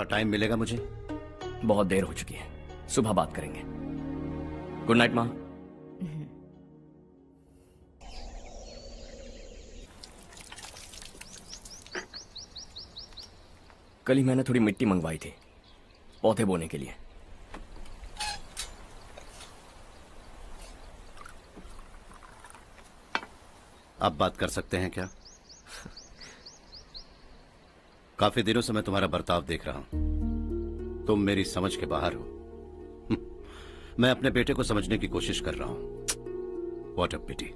थोड़ा टाइम मिलेगा मुझे? बहुत देर हो चुकी है, सुबह बात करेंगे। गुड नाइट माँ। कल ही मैंने थोड़ी मिट्टी मंगवाई थी पौधे बोने के लिए। आप बात कर सकते हैं क्या? काफी दिनों से मैं तुम्हारा बर्ताव देख रहा हूं। तुम मेरी समझ के बाहर हो। मैं अपने बेटे को समझने की कोशिश कर रहा हूं। व्हाट अ पिटी।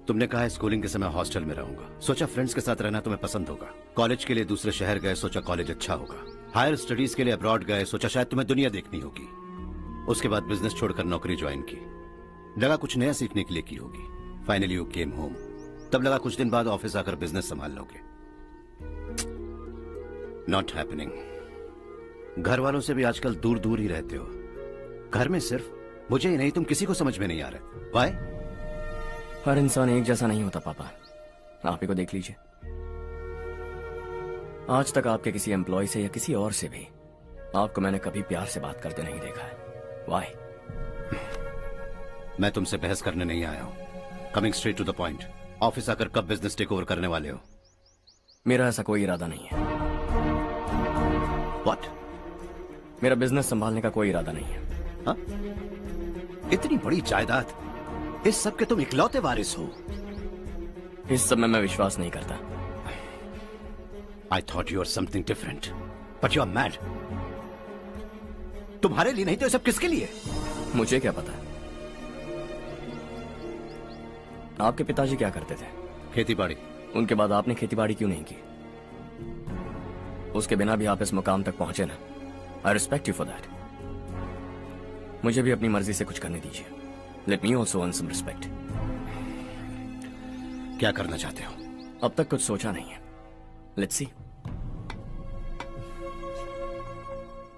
तुमने कहा स्कूलिंग के समय हॉस्टल में रहूंगा, सोचा फ्रेंड्स के साथ रहना तुम्हें पसंद होगा। कॉलेज के लिए दूसरे शहर गए, सोचा कॉलेज अच्छा होगा। हायर स्टडीज के लिए अब्रॉड गए, सोचा शायद तुम्हें दुनिया देखनी होगी। उसके बाद बिजनेस छोड़कर नौकरी ज्वाइन की, लगा कुछ नया सीखने के लिए की होगी। Finally you came home. तब लगा कुछ दिन बाद ऑफिस आकर बिजनेस संभाल लोगे। Not happening. घर वालों से भी आजकल दूर दूर ही रहते हो। घर में सिर्फ मुझे ही नहीं, तुम किसी को समझ में नहीं आ रहे। वाई? हर इंसान एक जैसा नहीं होता पापा, आप ही को देख लीजिए। आज तक आपके किसी एम्प्लॉय से या किसी और से भी आपको मैंने कभी प्यार से बात करते नहीं देखा है। वाई? मैं तुमसे बहस करने नहीं आया हूं। Coming straight to the point, office आकर कब बिजनेस टेक ओवर करने वाले हो? मेरा ऐसा कोई इरादा नहीं है। व्हाट? मेरा बिजनेस संभालने का कोई इरादा नहीं है। हाँ? इतनी बड़ी जायदाद, इस सब के तुम इकलौते वारिस हो। इस सब में मैं विश्वास नहीं करता। I thought you were something different, but you are mad. तुम्हारे लिए नहीं तो ये सब किसके लिए? मुझे क्या पता। आपके पिताजी क्या करते थे? खेती बाड़ी। उनके बाद आपने खेती बाड़ी क्यों नहीं की? उसके बिना भी आप इस मुकाम तक पहुंचे ना। I respect you for that. मुझे भी अपनी मर्जी से कुछ करने दीजिए। Let me also earn some respect. क्या करना चाहते हो? अब तक कुछ सोचा नहीं है। Let's see.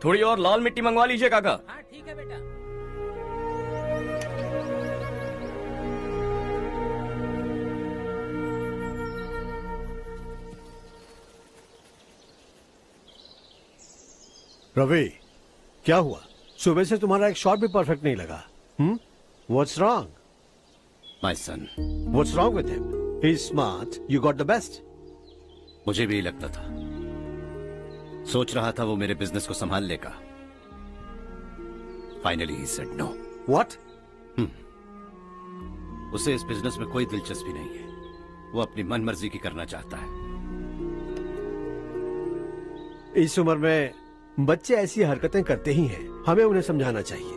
थोड़ी और लाल मिट्टी मंगवा लीजिए काका। हाँ ठीक है बेटा। रवि, क्या हुआ? सुबह से तुम्हारा एक शॉट भी परफेक्ट नहीं लगा। What's wrong? My son. What's wrong with him? He's smart. You got the best. मुझे भी यही लगता था। सोच रहा था वो मेरे बिजनेस को संभाल लेगा। Finally he said no. What? उसे इस बिजनेस में कोई दिलचस्पी नहीं है। वो अपनी मनमर्जी की करना चाहता है। इस उम्र में बच्चे ऐसी हरकतें करते ही हैं। हमें उन्हें समझाना चाहिए।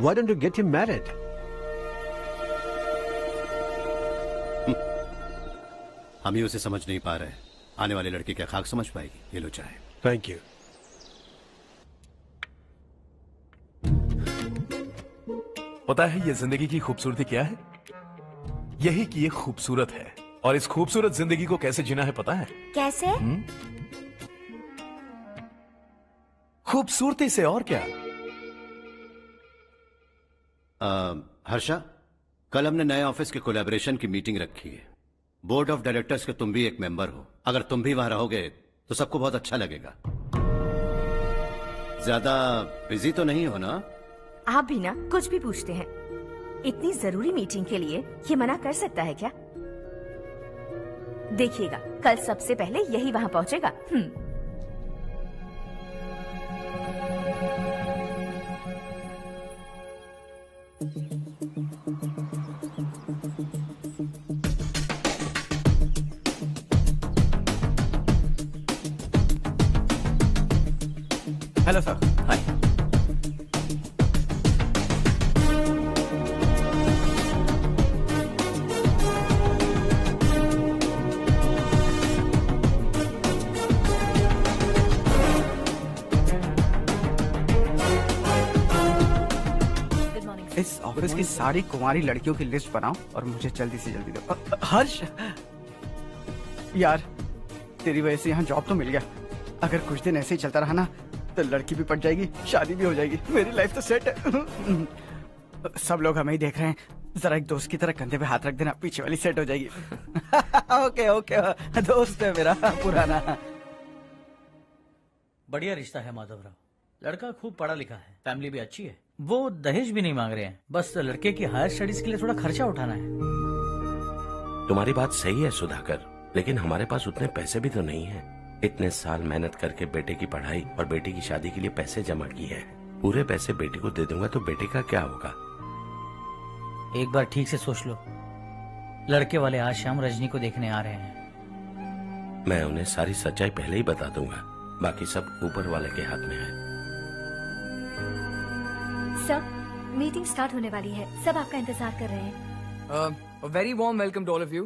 Why don't you get him married? हम ही उसे समझ नहीं पा रहे। आने वाली लड़की क्या खाक समझ पाएगी? ये लो चाहे। Thank you. पता है ये जिंदगी की खूबसूरती क्या है? यही कि ये खूबसूरत है, और इस खूबसूरत जिंदगी को कैसे जीना है पता है? कैसे? खूबसूरती से। और क्या? हर्षा, कल हमने नए ऑफिस के कोलैबोरेशन की मीटिंग रखी है। बोर्ड ऑफ डायरेक्टर्स के तुम भी एक मेंबर हो। अगर तुम भी वहां रहोगे तो सबको बहुत अच्छा लगेगा। ज्यादा बिजी तो नहीं हो ना? आप भी ना कुछ भी पूछते हैं। इतनी जरूरी मीटिंग के लिए ये मना कर सकता है क्या? देखिएगा, कल सबसे पहले यही वहां पहुंचेगा। Hello sir. हाय। इस ऑफिस की सारी कुंवारी लड़कियों की लिस्ट बनाओ और मुझे जल्दी से जल्दी दो। हर्ष यार, तेरी वजह से यहाँ जॉब तो मिल गया। अगर कुछ दिन ऐसे ही चलता रहा ना तो लड़की भी पट जाएगी, शादी भी हो जाएगी, मेरी लाइफ तो सेट है। सब लोग हमें ही देख रहे हैं, जरा एक दोस्त की तरह कंधे पे हाथ रख देना, पीछे वाली सेट हो जाएगी। ओके ओके, दोस्त है मेरा पुराना। बढ़िया रिश्ता है माधवराव। लड़का खूब पढ़ा लिखा है, फैमिली भी अच्छी है। वो दहेज भी नहीं मांग रहे हैं, बस लड़के की हायर स्टडीज के लिए थोड़ा खर्चा उठाना है। तुम्हारी बात सही है सुधाकर, लेकिन हमारे पास उतने पैसे भी तो नहीं है। इतने साल मेहनत करके बेटे की पढ़ाई और बेटे की शादी के लिए पैसे जमा किए हैं। पूरे पैसे बेटे को दे दूंगा तो बेटे का क्या होगा? एक बार ठीक से सोच लो। लड़के वाले आज शाम रजनी को देखने आ रहे हैं। मैं उन्हें सारी सच्चाई पहले ही बता दूंगा, बाकी सब ऊपर वाले के हाथ में है। सब मीटिंग स्टार्ट होने वाली है, सब आपका इंतजार कर रहे हैं। A very warm welcome to all of you.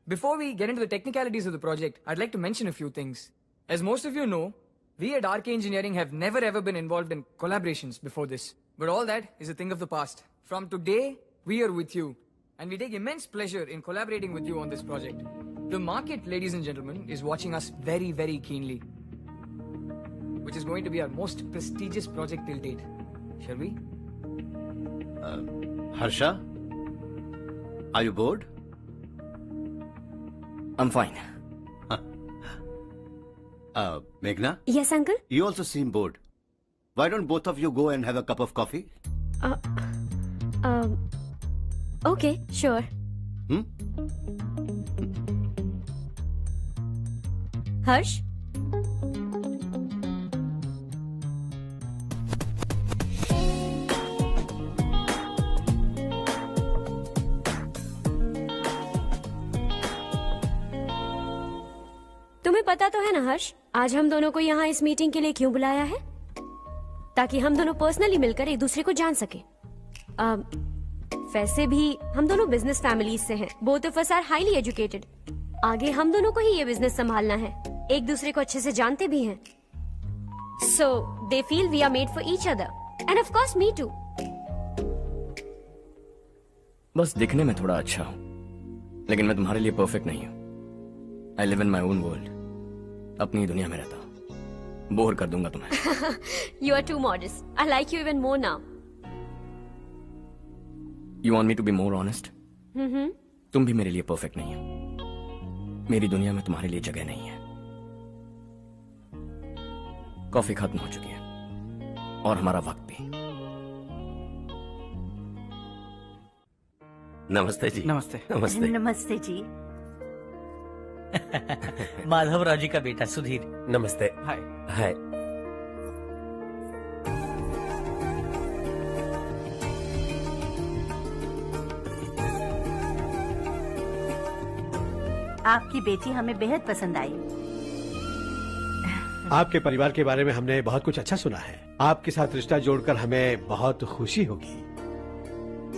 Before we get into the technicalities of the project, I'd like to mention a few things. As most of you know, we at RK Engineering have never ever been involved in collaborations before this. But all that is a thing of the past. From today, we are with you. And we take immense pleasure in collaborating with you on this project. The market, ladies and gentlemen, is watching us very, very keenly. Which is going to be our most prestigious project till date. Shall we? Harsha? Are you bored? I'm fine. Meghna? Yes, uncle. You also seem bored. Why don't both of you go and have a cup of coffee? Okay, sure. Harsh? तुम्हें पता तो है ना हर्ष, आज हम दोनों को यहाँ इस मीटिंग के लिए क्यों बुलाया है? ताकि हम दोनों पर्सनली मिलकर एक दूसरे को जान सके। वैसे भी हम दोनों बिजनेस फैमिलीज से हैं। Both of us are highly educated. आगे हम दोनों को ही ये बिजनेस संभालना है। एक दूसरे को अच्छे से जानते भी हैं। So they feel we are made for each other and of course me too. बस दिखने में थोड़ा अच्छा हूं, लेकिन मैं तुम्हारे लिए परफेक्ट नहीं हूं। I live in my own world. अपनी ही दुनिया में रहता हूं। बोर कर दूंगा तुम्हें। You are too modest. I like you even more now. You want me to be more honest? तुम भी मेरे लिए परफेक्ट नहीं हो। मेरी दुनिया में तुम्हारे लिए जगह नहीं है। कॉफी खत्म हो चुकी है और हमारा वक्त भी। नमस्ते जी। नमस्ते। नमस्ते। नमस्ते जी। माधवराव जी का बेटा सुधीर। नमस्ते। हाय। हाय। आपकी बेटी हमें बेहद पसंद आई। आपके परिवार के बारे में हमने बहुत कुछ अच्छा सुना है। आपके साथ रिश्ता जोड़कर हमें बहुत खुशी होगी।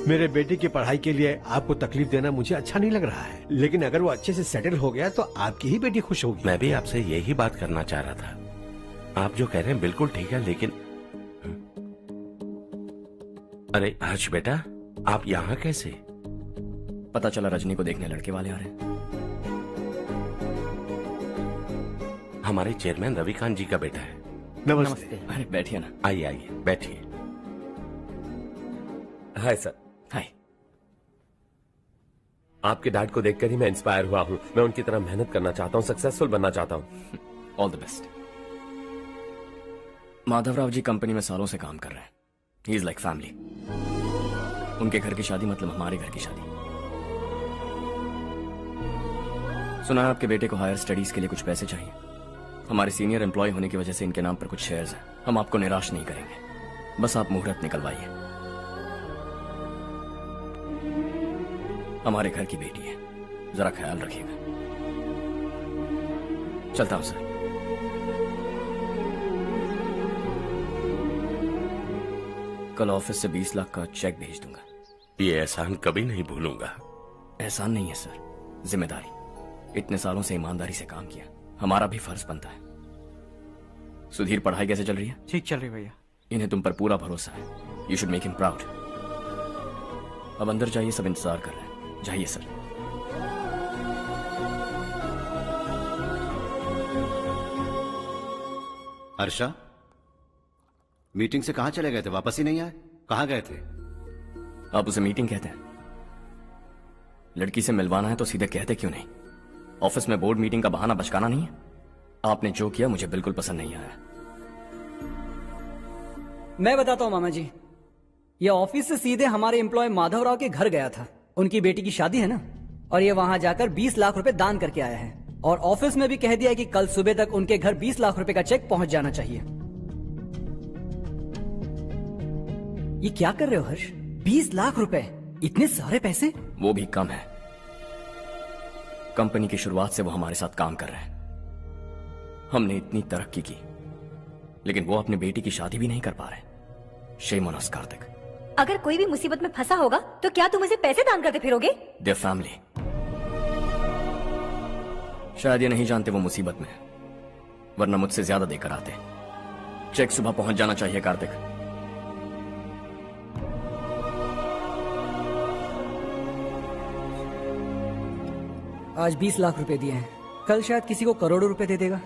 मेरे बेटे की पढ़ाई के लिए आपको तकलीफ देना मुझे अच्छा नहीं लग रहा है, लेकिन अगर वो अच्छे से सेटल हो गया तो आपकी ही बेटी खुश होगी। मैं भी आपसे यही बात करना चाह रहा था। आप जो कह रहे हैं बिल्कुल ठीक है, लेकिन अरे हर्ष बेटा, आप यहाँ कैसे? पता चला रजनी को देखने लड़के वाले आ रहे हैं। हमारे चेयरमैन रविकांत जी का बेटा है। नमस्ते। अरे बैठिए ना। आइए आइए बैठिए। Hi sir. हाय। आपके डैड को देखकर ही मैं इंस्पायर हुआ हूँ। मैं उनकी तरह मेहनत करना चाहता हूँ, सक्सेसफुल बनना चाहता हूँ। All the best. Madhavrao ji company में सालों से काम कर रहे हैं। He is like family. उनके घर की शादी मतलब हमारे घर की शादी। सुना है आपके बेटे को हायर स्टडीज के लिए कुछ पैसे चाहिए। हमारे सीनियर एम्प्लॉय होने की वजह से इनके नाम पर कुछ शेयर्स हैं। हम आपको निराश नहीं करेंगे, बस आप मुहूर्त निकलवाइए। हमारे घर की बेटी है, जरा ख्याल रखिएगा। चलता हूं सर। कल ऑफिस से 20 लाख का चेक भेज दूंगा। ये एहसान कभी नहीं भूलूंगा। एहसान नहीं है सर, जिम्मेदारी। इतने सालों से ईमानदारी से काम किया, हमारा भी फर्ज बनता है। सुधीर, पढ़ाई कैसे चल रही है? ठीक चल रही भैया। इन्हें तुम पर पूरा भरोसा है। You should make him proud. अब अंदर जाइए, सब इंतजार कर रहे हैं। जाइए सर। हर्षा, मीटिंग से कहां चले गए थे? वापस ही नहीं आए? कहां गए थे? आप उसे मीटिंग कहते हैं? लड़की से मिलवाना है तो सीधे कहते क्यों नहीं? ऑफिस में बोर्ड मीटिंग का बहाना बचकाना नहीं है। आपने जो किया मुझे बिल्कुल पसंद नहीं आया। मैं बताता हूँ मामा जी, ये ऑफिस से सीधे हमारे एम्प्लॉय माधवराव के घर गया था। उनकी बेटी की शादी है ना, और ये वहां जाकर 20 लाख रुपए दान करके आया है। और ऑफिस में भी कह दिया है कि कल सुबह तक उनके घर 20 लाख रुपए का चेक पहुंच जाना चाहिए। ये क्या कर रहे हो हर्ष? 20 लाख रुपए, इतने सारे पैसे? वो भी कम है। कंपनी की शुरुआत से वो हमारे साथ काम कर रहे हैं। हमने इतनी तरक्की की, लेकिन वो अपनी बेटी की शादी भी नहीं कर पा रहे। Shame on us Kartik. अगर कोई भी मुसीबत में फंसा होगा तो क्या तुम उसे पैसे दान करते फिरोगे? Their family. शायद ये नहीं जानते वो मुसीबत में, वरना मुझसे ज्यादा देकर आते। चेक सुबह पहुंच जाना चाहिए कार्तिक। आज 20 लाख रुपए दिए हैं, कल शायद किसी को करोड़ों रुपए दे देगा।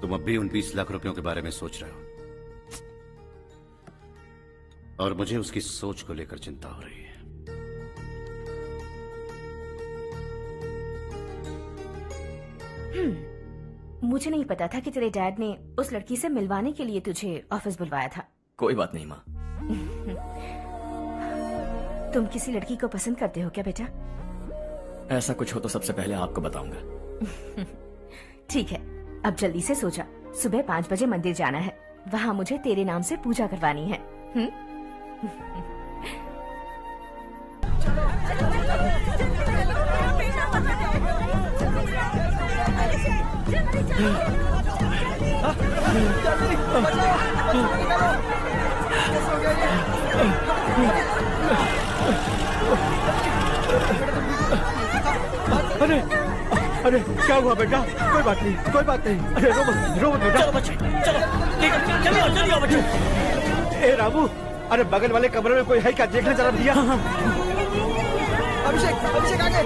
तुम अब भी उन 20 लाख रुपयों के बारे में सोच रहे हो, और मुझे उसकी सोच को लेकर चिंता हो रही है। मुझे नहीं पता था कि तेरे डैड ने उस लड़की से मिलवाने के लिए तुझे ऑफिस बुलवाया था। कोई बात नहीं माँ। तुम किसी लड़की को पसंद करते हो क्या बेटा? ऐसा कुछ हो तो सबसे पहले आपको बताऊंगा। ठीक है, अब जल्दी से सो जा। सुबह 5 बजे मंदिर जाना है, वहाँ मुझे तेरे नाम से पूजा करवानी है। अरे अरे क्या हुआ बेटा? कोई बात नहीं, कोई बात नहीं। अरे रो मत बेटा। चलो बच्चे, चलो जल्दी आओ बच्चे। ए रामू, अरे बगल वाले कमरे में कोई है क्या? देखने जरा भैया। अभिषेक, अभिषेक आ गए।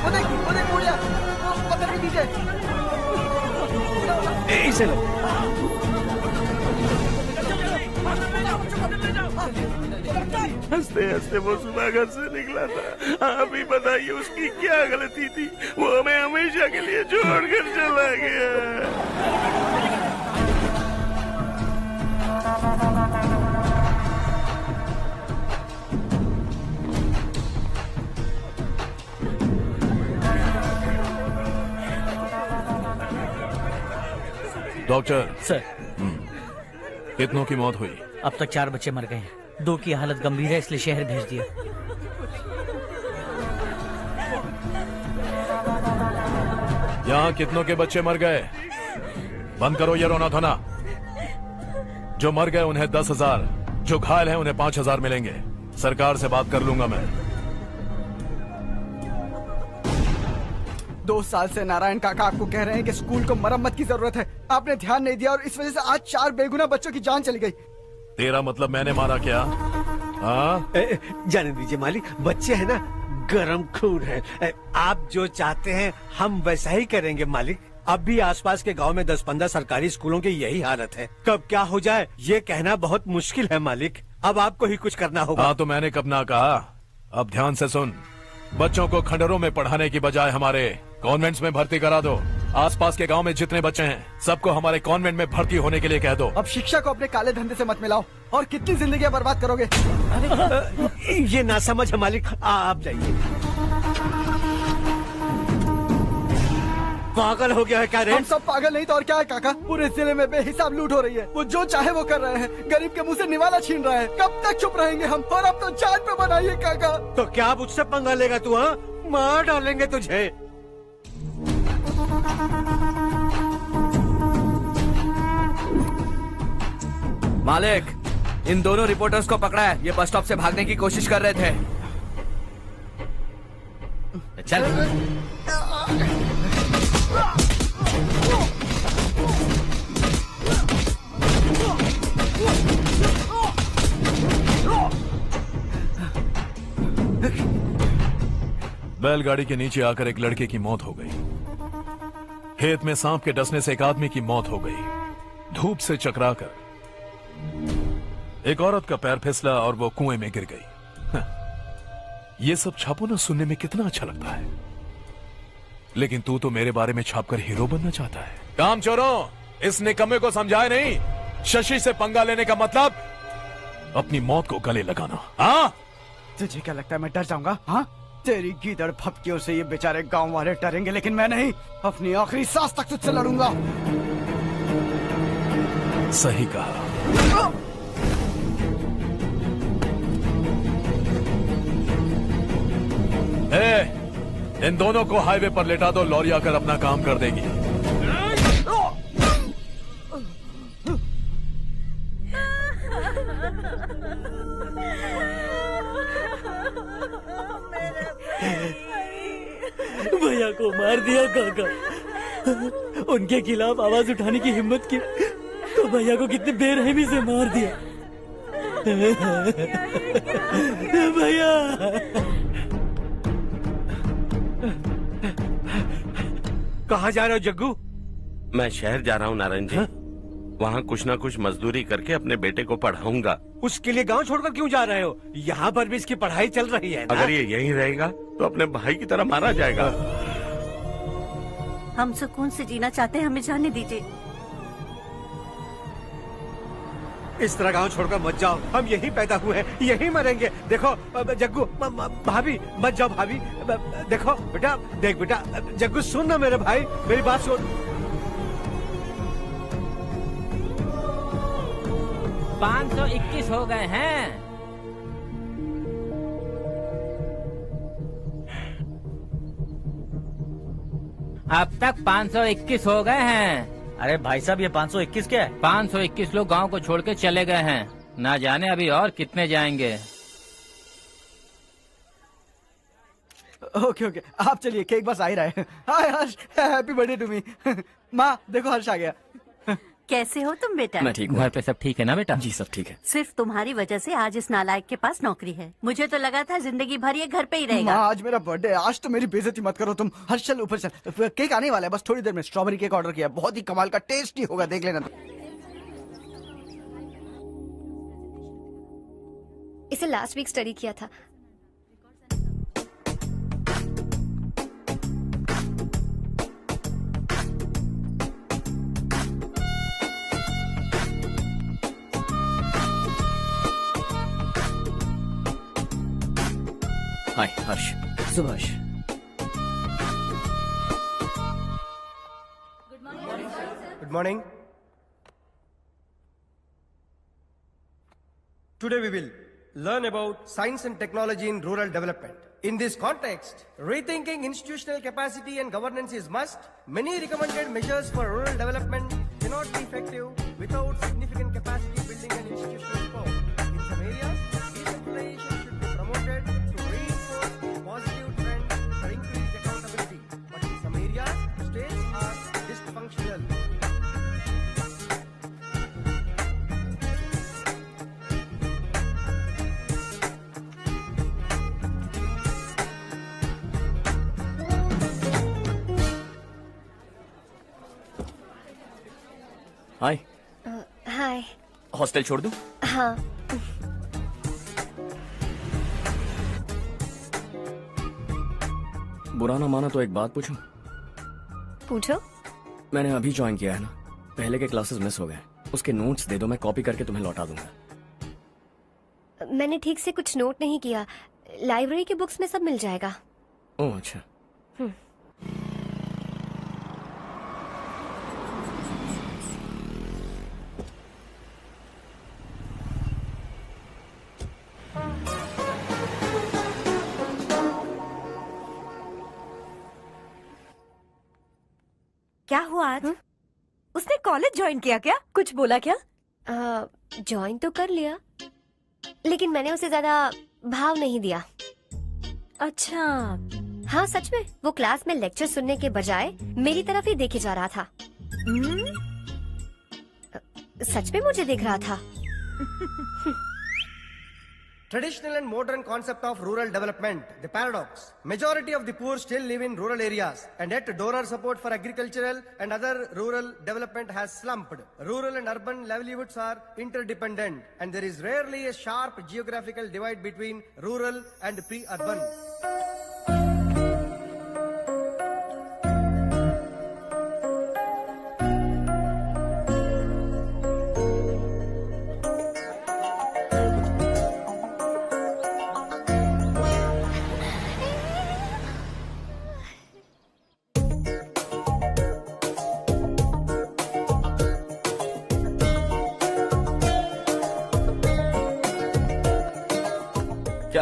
वो देख मुड़िया, वो पत्थर के नीचे। इसे लो। हंसते हंसते वो सुबह घर से निकला था। आप ही बताइए उसकी क्या गलती थी? वो हमें हमेशा के लिए छोड़कर चला गया। डॉक्टर सर, कितनों की मौत हुई? अब तक 4 बच्चे मर गए हैं, 2 की हालत गंभीर है, इसलिए शहर भेज दिया। यहाँ कितनों के बच्चे मर गए? बंद करो ये रोना धोना। जो मर गए उन्हें 10,000, जो घायल हैं उन्हें 5,000 मिलेंगे। सरकार से बात कर लूंगा मैं। 2 साल से नारायण काका आपको कह रहे हैं कि स्कूल को मरम्मत की जरूरत है। आपने ध्यान नहीं दिया और इस वजह से आज 4 बेगुनाह बच्चों की जान चली गई। तेरा मतलब मैंने मारा क्या? हाँ, जाने दीजिए मालिक, बच्चे हैं ना, गरम खून है। आप जो चाहते हैं हम वैसा ही करेंगे मालिक। अब भी आसपास के गांव में 10-15 सरकारी स्कूलों की यही हालत है। कब क्या हो जाए ये कहना बहुत मुश्किल है मालिक। अब आपको ही कुछ करना होगा। हाँ तो मैंने कब ना कहा। अब ध्यान से सुन, बच्चों को खंडरों में पढ़ाने की बजाय हमारे कॉन्वेंट्स में भर्ती करा दो। आसपास के गांव में जितने बच्चे हैं सबको हमारे कॉन्वेंट में भर्ती होने के लिए कह दो। अब शिक्षा को अपने काले धंधे से मत मिलाओ, और कितनी जिंदगियां बर्बाद करोगे। ये ना समझ है मालिक, आप जाइए। पागल हो गया है क्या रे? हम सब पागल नहीं तो और क्या है काका। पूरे जिले में बेहिसाब लूट हो रही है। वो जो चाहे वो कर रहे हैं, गरीब के मुंह से निवाला छीन रहा है। कब तक चुप रहेंगे हम? और अब तो जान पे बनाइए काका। तो क्या मुझसे पंगा लेगा तू? हाँ, मार डालेंगे तुझे। मालिक, इन दोनों रिपोर्टर्स को पकड़ा है। ये बस स्टॉप से भागने की कोशिश कर रहे थे। चल। बैलगाड़ी के नीचे आकर एक लड़के की मौत हो गई। खेत में सांप के डसने से एक आदमी की मौत हो गई। धूप से चकराकर एक औरत का पैर फिसला और वो कुएं में गिर गई। ये सब छापो ना सुनने में कितना अच्छा लगता है, लेकिन तू तो मेरे बारे में छापकर हीरो बनना चाहता है। काम चोरों, इस निकम्मे को समझाए नहीं? शशि से पंगा लेने का मतलब अपनी मौत को गले लगाना। हाँ, तुझे क्या लगता है मैं डर जाऊंगा? हाँ, तेरी गीदड़ फपकियों से ये बेचारे गांव वाले डरेंगे, लेकिन मैं नहीं। अपनी आखिरी सांस तक तुझसे लड़ूंगा। सही कहा। इन दोनों को हाईवे पर लेटा दो, लॉरी आकर अपना काम कर देगी। भैया को मार दिया काका। उनके खिलाफ आवाज उठाने की हिम्मत की तो भैया को कितनी बेरहमी से मार दिया। भैया कहाँ जा रहे हो जग्गू? मैं शहर जा रहा हूँ नारायण जी। वहाँ कुछ ना कुछ मजदूरी करके अपने बेटे को पढ़ाऊंगा। उसके लिए गांव छोड़कर क्यों जा रहे हो? यहाँ पर भी इसकी पढ़ाई चल रही है ना? अगर ये यहीं रहेगा तो अपने भाई की तरह मारा जाएगा। हम सुकून से जीना चाहते हैं, हमें जाने दीजिए। इस तरह गांव छोड़कर मत जाओ, हम यहीं पैदा हुए हैं, यहीं मरेंगे। देखो जग्गू, भाभी मत जाओ भाभी। देखो बेटा, देख बेटा, जग्गू सुन ना मेरे भाई, मेरी बात सुन। 521 हो गए हैं। अब तक 521 हो गए हैं। अरे भाई साहब, ये 521 क्या है? 521 लोग गांव को छोड़ के चले गए हैं। ना जाने अभी और कितने जाएंगे। ओके ओके, आप चलिए, केक बस आ ही रहा है। हाय हर्ष, हैप्पी बर्थडे टू मी। माँ देखो, हर्ष आ गया। कैसे हो तुम बेटा? मैं ठीक हूँ। घर पे सब ठीक है ना बेटा? जी सब ठीक है। सिर्फ तुम्हारी वजह से आज इस नालायक के पास नौकरी है। मुझे तो लगा था जिंदगी भर ये घर पे ही रहेगा। माँ आज मेरा बर्थडे है, आज तो मेरी बेइज्जती मत करो तुम। हर्ष चल ऊपर चल, केक आने वाला है, बस थोड़ी देर में। स्ट्रॉबेरी केक ऑर्डर किया, बहुत ही कमाल का टेस्टी होगा, देख लेना। इसे लास्ट वीक स्टडी किया था। हाय हर्ष। Subhash. Good morning. Today we will learn about science and technology in rural development. In this context, rethinking institutional capacity and governance is must. Many recommended measures for rural development cannot be effective without significant capacity building and institutional support. In some areas, decentralization should be promoted to reinforce positive trend for increased accountability. But in some areas, states are dysfunctional. Hi. Hi. Hostel छोड़ दूं? हाँ। बुरा ना माना तो एक बात पूछूं? पूछो। मैंने अभी ज्वाइन किया है ना, पहले के क्लासेस मिस हो गए। उसके नोट्स दे दो, मैं कॉपी करके तुम्हें लौटा दूंगा। मैंने ठीक से कुछ नोट नहीं किया, लाइब्रेरी की बुक्स में सब मिल जाएगा। ओह अच्छा। क्या हुआ आज? उसने कॉलेज ज्वाइन किया क्या? कुछ बोला क्या? ज्वाइन तो कर लिया, लेकिन मैंने उसे ज्यादा भाव नहीं दिया। अच्छा। हाँ सच में, वो क्लास में लेक्चर सुनने के बजाय मेरी तरफ ही देखे जा रहा था। सच में मुझे देख रहा था। Traditional and modern concept of rural development, the paradox. Majority of the poor still live in rural areas, and yet donor support for agricultural and other rural development has slumped. Rural and urban livelihoods are interdependent, and there is rarely a sharp geographical divide between rural and pre-urban.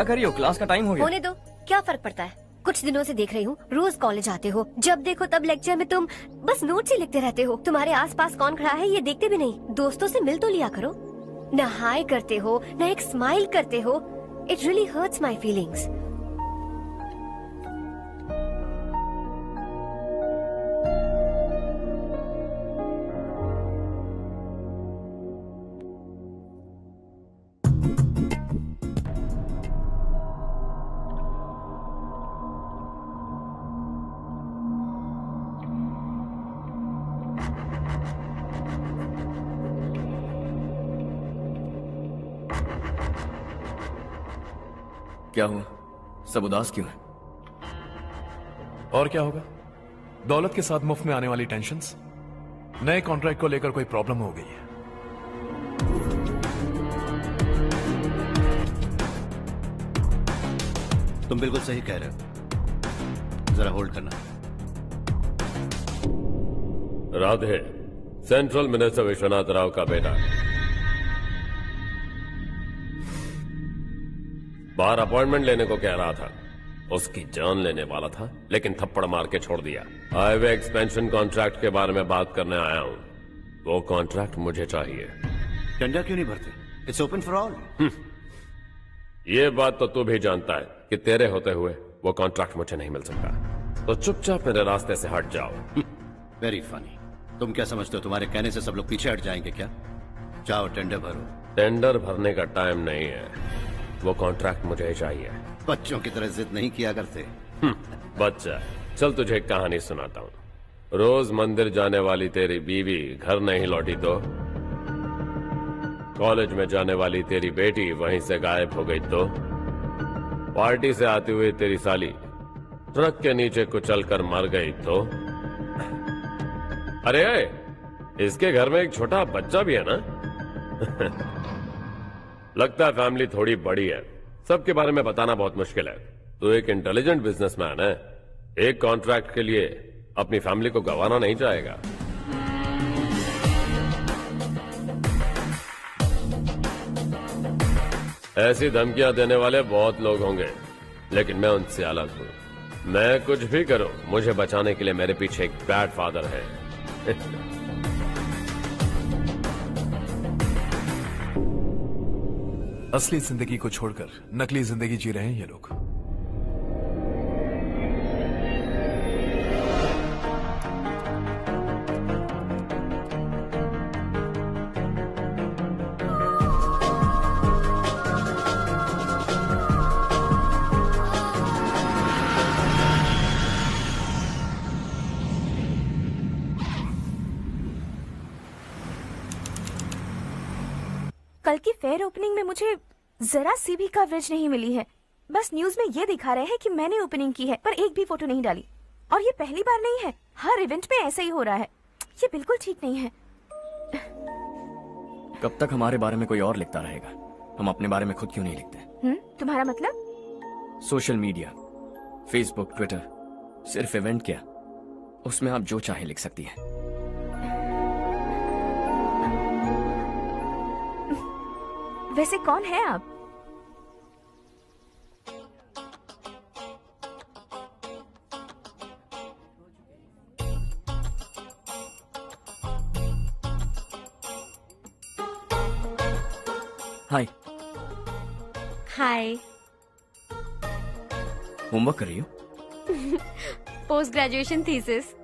क्या कर रही हो? Class का time हो गया। होने दो, क्या फर्क पड़ता है। कुछ दिनों से देख रही हूँ, रोज कॉलेज आते हो, जब देखो तब लेक्चर में तुम बस नोट्स ही लिखते रहते हो। तुम्हारे आसपास कौन खड़ा है ये देखते भी नहीं। दोस्तों से मिल तो लिया करो। न हाय करते हो, न एक स्माइल करते हो। It really hurts my feelings. क्या हुआ? सब उदास क्यों है? और क्या होगा? दौलत के साथ मुफ्त में आने वाली टेंशन्स। नए कॉन्ट्रैक्ट को लेकर कोई प्रॉब्लम हो गई है। तुम बिल्कुल सही कह रहे हो। जरा होल्ड करना। राधे, सेंट्रल मिनिस्टर विश्वनाथ राव का बेटा। बाहर अपॉइंटमेंट लेने को कह रहा था। उसकी जान लेने वाला था, लेकिन थप्पड़ मार के छोड़ दिया। हाईवे एक्सपेंशन कॉन्ट्रैक्ट के बारे में बात करने आया हूं। वो कॉन्ट्रैक्ट मुझे चाहिए। टेंडर क्यों नहीं भरते? It's open for all. ये बात तो तू भी जानता है कि तेरे होते हुए वो कॉन्ट्रैक्ट मुझे नहीं मिल सकता। तो चुपचाप मेरे रास्ते से हट जाओ। Very funny. तुम क्या समझते हो तुम्हारे कहने से सब लोग पीछे हट जाएंगे क्या? जाओ टेंडर भरो। टेंडर भरने का टाइम नहीं है। वो कॉन्ट्रैक्ट मुझे चाहिए। बच्चों की तरह जिद नहीं किया करते। बच्चा, चल तुझे एक कहानी सुनाता हूँ। रोज मंदिर जाने वाली तेरी बीवी घर नहीं लौटी तो, कॉलेज में जाने वाली तेरी बेटी वहीं से गायब हो गई तो, पार्टी से आती हुई तेरी साली ट्रक के नीचे कुचलकर मर गई तो। अरे इसके घर में एक छोटा बच्चा भी है ना। लगता है फैमिली थोड़ी बड़ी है। सबके बारे में बताना बहुत मुश्किल है। तो एक इंटेलिजेंट बिजनेसमैन है, एक कॉन्ट्रैक्ट के लिए अपनी फैमिली को गंवाना नहीं चाहेगा। ऐसी धमकियां देने वाले बहुत लोग होंगे, लेकिन मैं उनसे अलग हूं। मैं कुछ भी करूं, मुझे बचाने के लिए मेरे पीछे एक बैड फादर है। असली जिंदगी को छोड़कर नकली जिंदगी जी रहे हैं ये लोग। कल की फेयर ओपनिंग में मुझे जरा सी भी कवरेज नहीं मिली है। बस न्यूज में ये दिखा रहे हैं कि मैंने ओपनिंग की है, पर एक भी फोटो नहीं डाली। और ये पहली बार नहीं है, हर इवेंट में ऐसा ही हो रहा है। ये बिल्कुल ठीक नहीं है। कब तक हमारे बारे में कोई और लिखता रहेगा? हम अपने बारे में खुद क्यों नहीं लिखते? तुम्हारा मतलब? सोशल मीडिया, फेसबुक, ट्विटर, सिर्फ इवेंट क्या, उसमें आप जो चाहे लिख सकती हैं। वैसे कौन है आप? हाय। हाय। होमवर्क कर रही हो? Post graduation thesis.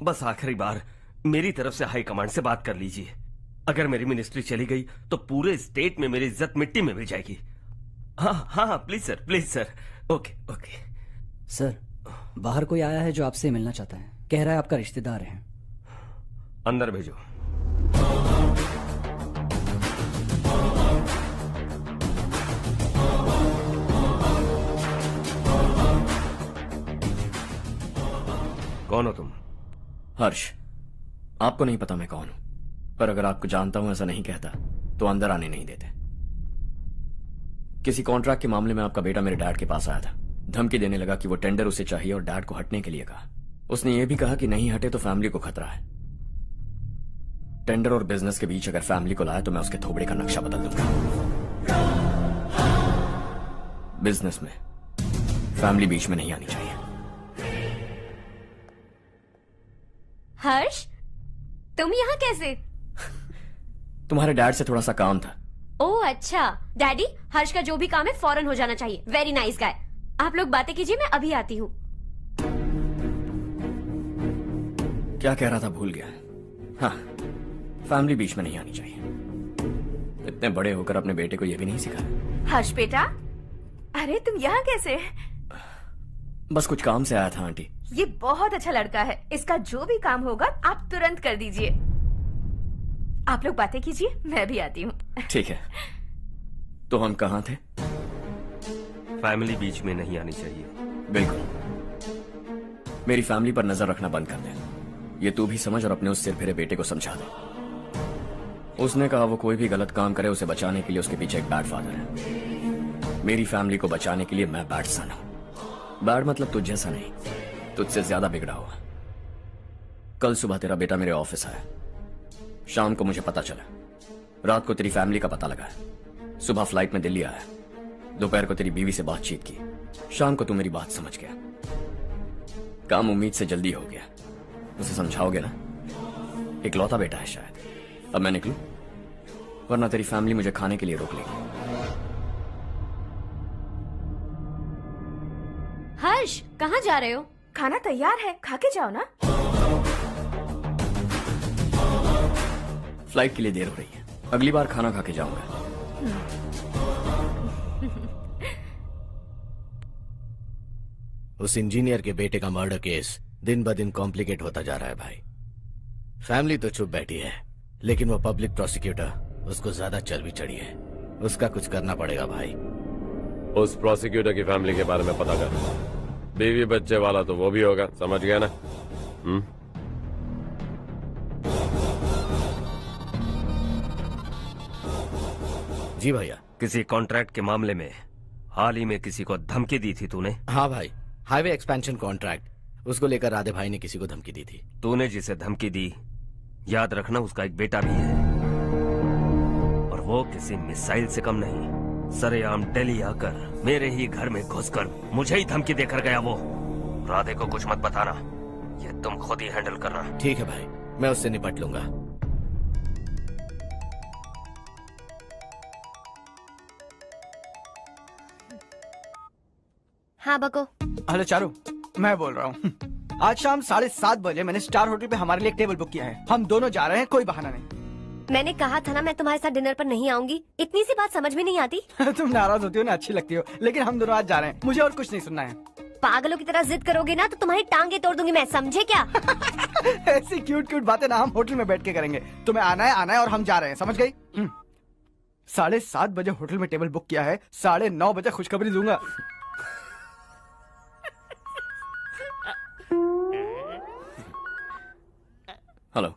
बस आखिरी बार मेरी तरफ से हाई कमांड से बात कर लीजिए। अगर मेरी मिनिस्ट्री चली गई तो पूरे स्टेट में मेरी इज्जत मिट्टी में मिल जाएगी। हाँ हाँ please sir, please sir. Okay okay sir, बाहर कोई आया है जो आपसे मिलना चाहता है। कह रहा है आपका रिश्तेदार है। अंदर भेजो। कौन हो तुम? हर्ष। आपको नहीं पता मैं कौन हूं, पर अगर आपको जानता हूं ऐसा नहीं कहता तो अंदर आने नहीं देते। किसी कॉन्ट्रैक्ट के मामले में आपका बेटा मेरे डैड के पास आया था। धमकी देने लगा कि वो टेंडर उसे चाहिए और डैड को हटने के लिए कहा। उसने ये भी कहा कि नहीं हटे तो फैमिली को खतरा है। टेंडर और बिजनेस के बीच अगर फैमिली को लाया तो मैं उसके थोबड़े का नक्शा बदल दूंगा। बिजनेस में फैमिली बीच में नहीं आनी चाहिए। हर्ष, तुम यहाँ कैसे? तुम्हारे डैड से थोड़ा सा काम था। ओह अच्छा। डैडी, हर्ष का जो भी काम है फौरन हो जाना चाहिए। Very nice guy. आप लोग बातें कीजिए, मैं अभी आती हूँ। क्या कह रहा था भूल गया। हाँ, फैमिली बीच में नहीं आनी चाहिए। इतने बड़े होकर अपने बेटे को यह भी नहीं सिखाया। हर्ष बेटा, अरे तुम यहाँ कैसे? बस कुछ काम से आया था आंटी। ये बहुत अच्छा लड़का है, इसका जो भी काम होगा आप तुरंत कर दीजिए। आप लोग बातें कीजिए, मैं भी आती हूँ। ठीक है। तो हम कहाँ थे? फैमिली बीच में नहीं आनी चाहिए। बिल्कुल। मेरी फैमिली पर नजर रखना बंद कर दे। ये तू भी समझ और अपने उस सिर फिरे बेटे को समझा दे। उसने कहा वो कोई भी गलत काम करे उसे बचाने के लिए उसके पीछे एक बैड फादर है। मेरी फैमिली को बचाने के लिए मैं बैड सन हूं। बैड मतलब तुझ जैसा नहीं, तुझसे ज्यादा बिगड़ा हुआ। कल सुबह तेरा बेटा मेरे ऑफिस आया। शाम को मुझे पता चला। रात को तेरी फैमिली का पता लगा। सुबह फ्लाइट में दिल्ली आया। दोपहर को तेरी बीवी से बातचीत की। शाम को तू मेरी बात समझ गया। काम उम्मीद से जल्दी हो गया। उसे समझाओगे ना? इकलौता बेटा है शायद। अब मैं निकलूं, वरना तेरी फैमिली मुझे खाने के लिए रोक लेगी। हर्ष, कहाँ जा रहे हो? खाना तैयार है, खा के जाओ ना। फ्लाइट के लिए देर हो रही है, अगली बार खाना खा के जाऊंगा। उस इंजीनियर के बेटे का मर्डर केस दिन ब दिन कॉम्प्लिकेट होता जा रहा है भाई। फैमिली तो चुप बैठी है, लेकिन वो पब्लिक प्रोसिक्यूटर उसको ज्यादा चल भी चढ़ी है। उसका कुछ करना पड़ेगा भाई। उस प्रोसिक्यूटर की फैमिली के बारे में पता कर। बीवी बच्चे वाला तो वो भी होगा, समझ गया ना? जी भैया। किसी कॉन्ट्रैक्ट के मामले में हाल ही में किसी को धमकी दी थी तूने? हाँ भाई, हाईवे एक्सपेंशन कॉन्ट्रैक्ट, उसको लेकर राधे भाई ने किसी को धमकी दी थी। तूने जिसे धमकी दी, याद रखना उसका एक बेटा भी है, और वो किसी मिसाइल से कम नहीं। सरेआम दिल्ली आकर मेरे ही घर में घुसकर मुझे ही धमकी देकर गया वो। राधे को कुछ मत बताना, ये तुम खुद ही हैंडल करना। ठीक है भाई, मैं उससे निपट लूंगा। हाँ बको। हेलो चारू, मैं बोल रहा हूँ। आज शाम 7:30 बजे मैंने स्टार होटल पे हमारे लिए एक टेबल बुक किया है। हम दोनों जा रहे हैं, कोई बहाना नहीं। मैंने कहा था ना मैं तुम्हारे साथ डिनर पर नहीं आऊंगी। इतनी सी बात समझ में नहीं आती? तुम नाराज होती हो ना, अच्छी लगती हो, लेकिन हम दोनों आज जा रहे हैं। मुझे और कुछ नहीं सुनना है। पागलों की तरह जिद करोगे ना तो तुम्हारी टांगे तोड़ दूंगी मैं, समझे क्या? ऐसी क्यूट क्यूट बातें ना हम होटल में बैठ के करेंगे। तुम्हें आना है और हम जा रहे हैं, समझ गई? 7:30 बजे होटल में टेबल बुक किया है, 9:30 बजे खुशखबरी दूंगा। हेलो।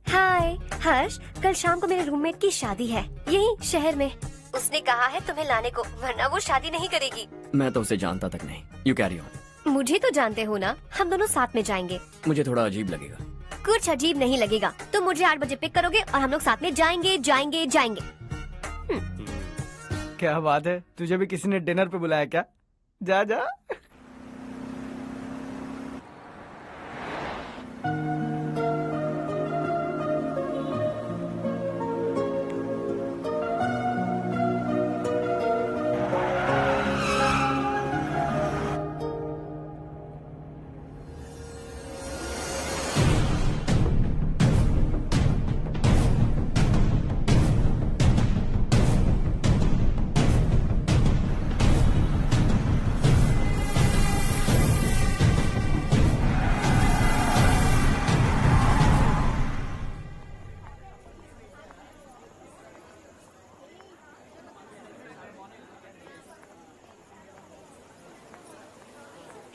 हाय हर्ष, कल शाम को मेरे रूममेट की शादी है यही शहर में। उसने कहा है तुम्हें लाने को, वरना वो शादी नहीं करेगी। मैं तो उसे जानता तक नहीं। You carry on. मुझे तो जानते हो ना, हम दोनों साथ में जाएंगे। मुझे थोड़ा अजीब लगेगा। कुछ अजीब नहीं लगेगा। तुम मुझे 8 बजे पिक करोगे और हम लोग साथ में जाएंगे जाएंगे जाएंगे। क्या बात है, तुझे भी किसी ने डिनर पे बुलाया क्या? जा जा।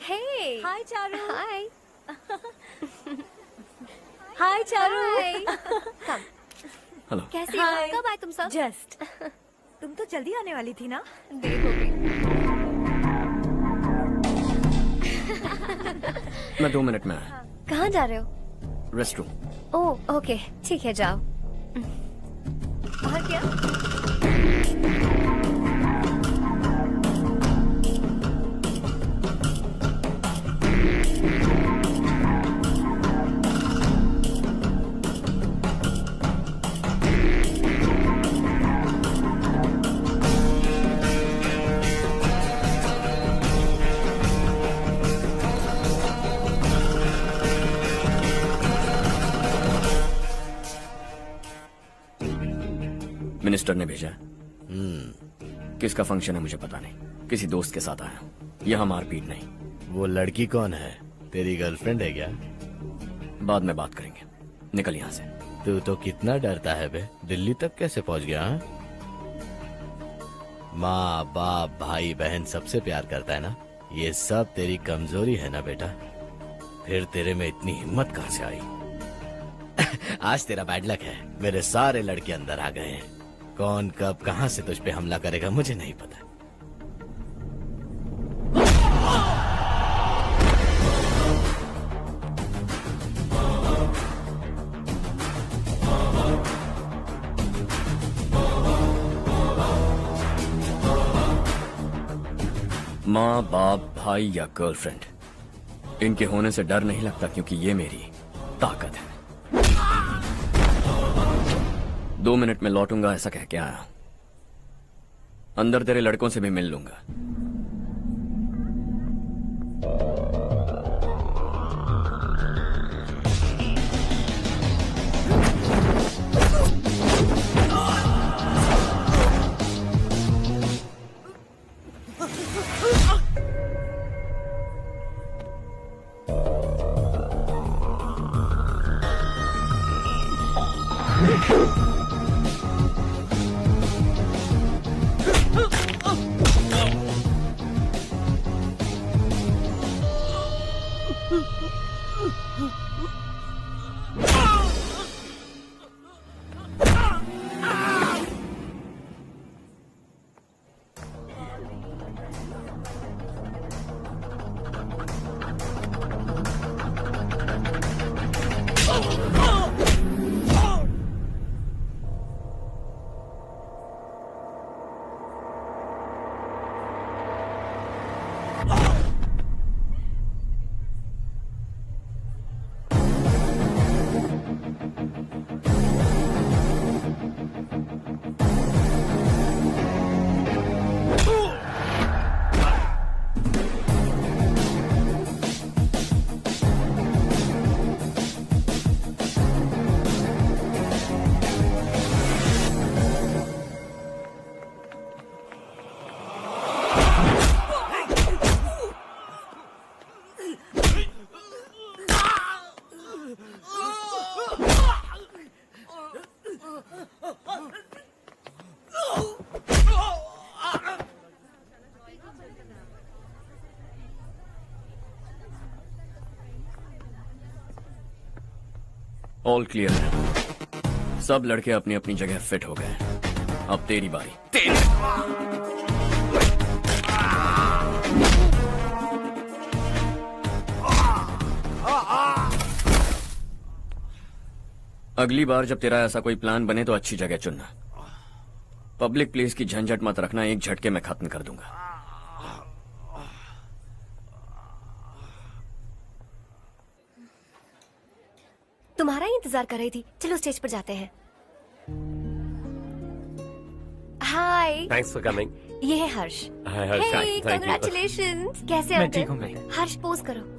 Hey. Hi चारू। Hi. हाय चारू। Come. हेलो। कैसी हो? कब आए तुम सब? जस्ट। तुम तो जल्दी आने वाली थी ना? देर हो गई। मैं 2 मिनट में आया। कहाँ जा रहे हो? रेस्टरूम। ओह ओके, ठीक है जाओ। और क्या? मिनिस्टर ने भेजा। किसका फंक्शन है मुझे पता नहीं, किसी दोस्त के साथ आया हूं। यहां मारपीट नहीं। वो लड़की कौन है? तेरी गर्लफ्रेंड है क्या? बाद में बात करेंगे, निकल यहाँ से। तू तो कितना डरता है बे, दिल्ली तक कैसे पहुंच गया? हाँ? माँ बाप भाई बहन सबसे प्यार करता है ना, ये सब तेरी कमजोरी है ना बेटा। फिर तेरे में इतनी हिम्मत कहाँ से आई? आज तेरा बैड लक है, मेरे सारे लड़के अंदर आ गए हैं। कौन कब कहां से तुझ पे हमला करेगा मुझे नहीं पता। माँ बाप भाई या गर्लफ्रेंड, इनके होने से डर नहीं लगता, क्योंकि ये मेरी ताकत है। 2 मिनट में लौटूंगा ऐसा कह के आया। अंदर तेरे लड़कों से भी मिल लूंगा। ऑल क्लियर है। सब लड़के अपनी अपनी जगह फिट हो गए। अब तेरी बारी। अगली बार जब तेरा ऐसा कोई प्लान बने तो अच्छी जगह चुनना। पब्लिक प्लेस की झंझट मत रखना, एक झटके में खत्म कर दूंगा। तुम्हारा ही इंतजार कर रही थी। चलो स्टेज पर जाते हैं। हाय। Thanks for coming. ये है Harsh. Hi Harsh, thank you. Congratulations. कैसे हो? मैं ठीक हूँ। हर्ष पोज करो।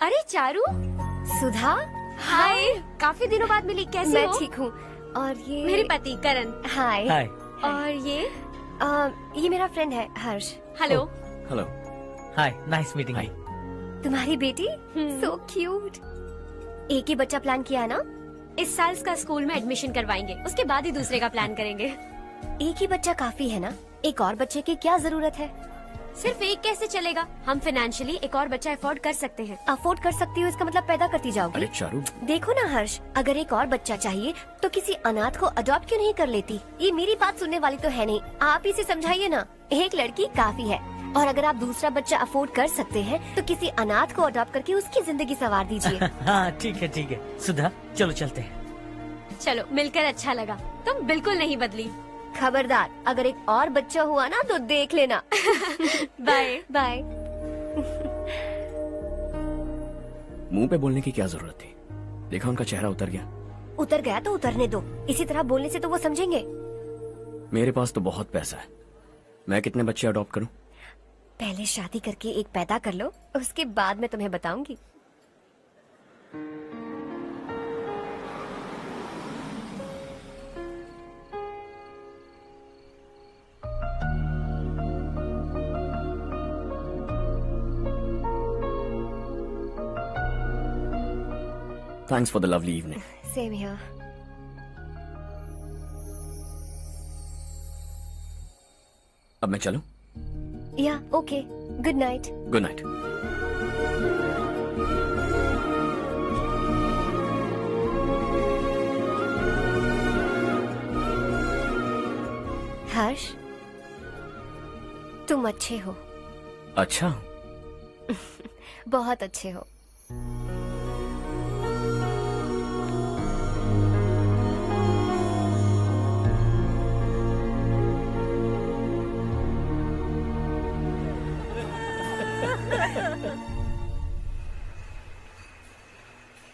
अरे चारू, सुधा, हाय। काफी दिनों बाद मिली, कैसी हो? मैं ठीक हूँ। और ये मेरे पति करण। हाय। हाय। और ये मेरा फ्रेंड है Harsh. Hello. Hello. Hi, nice meeting you. तुम्हारी बेटी सो क्यूट। एक ही बच्चा प्लान किया ना? इस साल इसका स्कूल में एडमिशन करवाएंगे, उसके बाद ही दूसरे का प्लान करेंगे। एक ही बच्चा काफी है ना? एक और बच्चे की क्या जरूरत है? सिर्फ एक कैसे चलेगा? हम फाइनेंशियली एक और बच्चा अफोर्ड कर सकते हैं। अफोर्ड कर सकती हो इसका मतलब पैदा करती जाओगी? अरे चारू, देखो ना हर्ष, अगर एक और बच्चा चाहिए तो किसी अनाथ को अडॉप्ट क्यों नहीं कर लेती? ये मेरी बात सुनने वाली तो है नहीं, आप इसे समझाइए ना। एक लड़की काफी है, और अगर आप दूसरा बच्चा अफोर्ड कर सकते हैं तो किसी अनाथ को अडॉप्ट करके उसकी जिंदगी संवार दीजिए। हाँ ठीक है सुधा, चलो चलते हैं। चलो, मिलकर अच्छा लगा। तुम बिल्कुल नहीं बदली। खबरदार, अगर एक और बच्चा हुआ ना तो देख लेना। Bye bye. मुंह पे बोलने की क्या जरूरत थी? देखा उनका चेहरा उतर गया। उतर गया तो उतरने दो, इसी तरह बोलने से तो वो समझेंगे। मेरे पास तो बहुत पैसा है, मैं कितने बच्चे अडॉप्ट करूं? पहले शादी करके एक पैदा कर लो, उसके बाद मैं तुम्हें बताऊंगी। Thanks for the lovely evening. Same here. अब मैं चलूं? Yeah, okay. Good night. Good night. हर्ष, तुम अच्छे हो। अच्छा? बहुत अच्छे हो।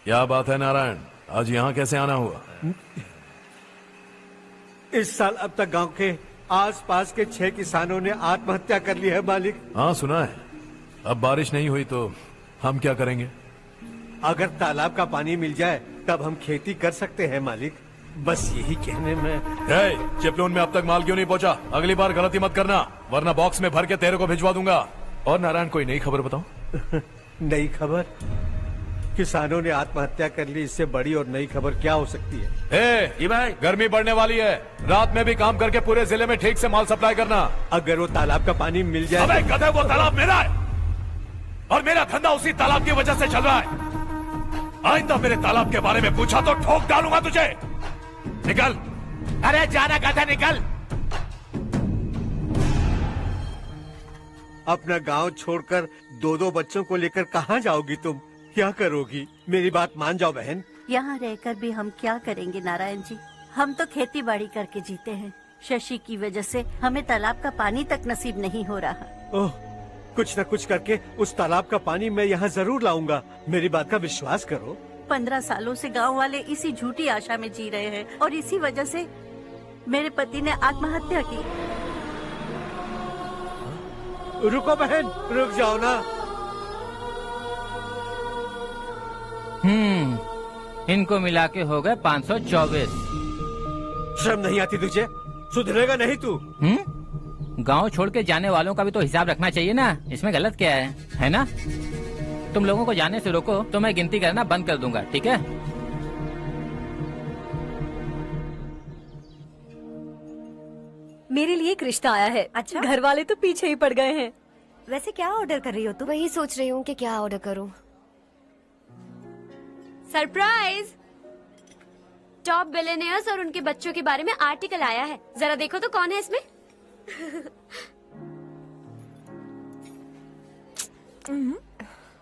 क्या बात है नारायण, आज यहाँ कैसे आना हुआ? इस साल अब तक गांव के आसपास के 6 किसानों ने आत्महत्या कर ली है मालिक। हाँ सुना है। अब बारिश नहीं हुई तो हम क्या करेंगे? अगर तालाब का पानी मिल जाए तब हम खेती कर सकते हैं मालिक। बस यही कहने में। चिपलून में अब तक माल क्यों नहीं पहुंचा? अगली बार गलती मत करना, वरना बॉक्स में भर के तेरे को भिजवा दूंगा। और नारायण, कोई नई खबर बताओ। नई खबर? किसानों ने आत्महत्या कर ली, इससे बड़ी और नई खबर क्या हो सकती है? जी भाई, गर्मी बढ़ने वाली है, रात में भी काम करके पूरे जिले में ठीक से माल सप्लाई करना। अगर वो तालाब का पानी मिल जाए। अबे गधे, वो तालाब मेरा है और मेरा धंधा उसी तालाब की वजह से चल रहा है। आइंदा मेरे तालाब के बारे में पूछा तो ठोक डालूंगा तुझे। निकल। अरे जाना गधा, निकल। अपना गांव छोड़कर 2-2 बच्चों को लेकर कहाँ जाओगी तुम? क्या करोगी? मेरी बात मान जाओ बहन। यहाँ रहकर भी हम क्या करेंगे नारायण जी? हम तो खेती बाड़ी करके जीते हैं। शशि की वजह से हमें तालाब का पानी तक नसीब नहीं हो रहा। ओह, कुछ न कुछ करके उस तालाब का पानी मैं यहाँ जरूर लाऊंगा। मेरी बात का विश्वास करो। 15 सालों से गांव वाले इसी झूठी आशा में जी रहे हैं और इसी वजह से मेरे पति ने आत्महत्या की। रुको बहन, रुक जाओ ना। इनको मिला के हो गए 524। शर्म नहीं आती तुझे? सुधरेगा नहीं तू? गांव छोड़ के जाने वालों का भी तो हिसाब रखना चाहिए ना। इसमें गलत क्या है ना? तुम लोगों को जाने से रोको तो मैं गिनती करना बंद कर दूंगा, ठीक है? मेरे लिए एक रिश्ता आया है। अच्छा? घर वाले तो पीछे ही पड़ गए हैं। वैसे क्या ऑर्डर कर रही हो तुम? वही सोच रही हूँ कि क्या ऑर्डर करूँ। सरप्राइज! टॉप बिलियनियर्स और उनके बच्चों के बारे में आर्टिकल आया है। जरा देखो तो कौन है इसमें।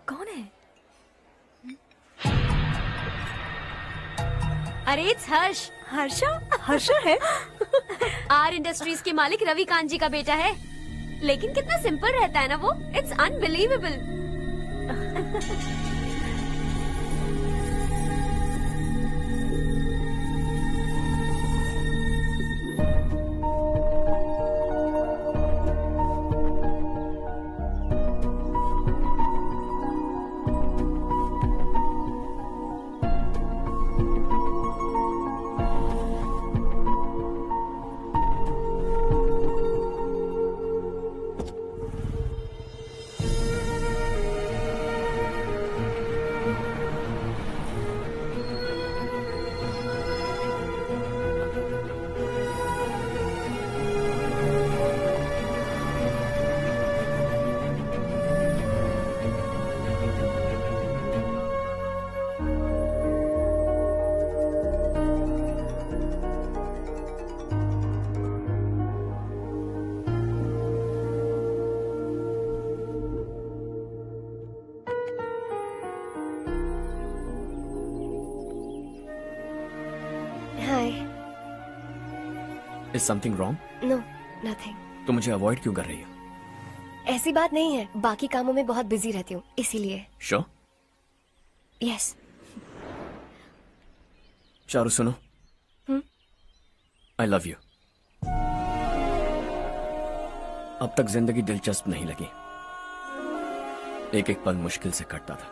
कौन है? अरे इट्स हर्ष। हर्षा है? आर इंडस्ट्रीज के मालिक रविकांत जी का बेटा है। लेकिन कितना सिंपल रहता है ना वो। It's unbelievable. Is something wrong? No, nothing. तो मुझे अवॉइड क्यों कर रही हो? ऐसी बात नहीं है, बाकी कामों में बहुत बिजी रहती हूँ इसीलिए। श्योर? यस। चारू सुनो, आई लव यू। अब तक जिंदगी दिलचस्प नहीं लगी, एक एक पल मुश्किल से कटता था,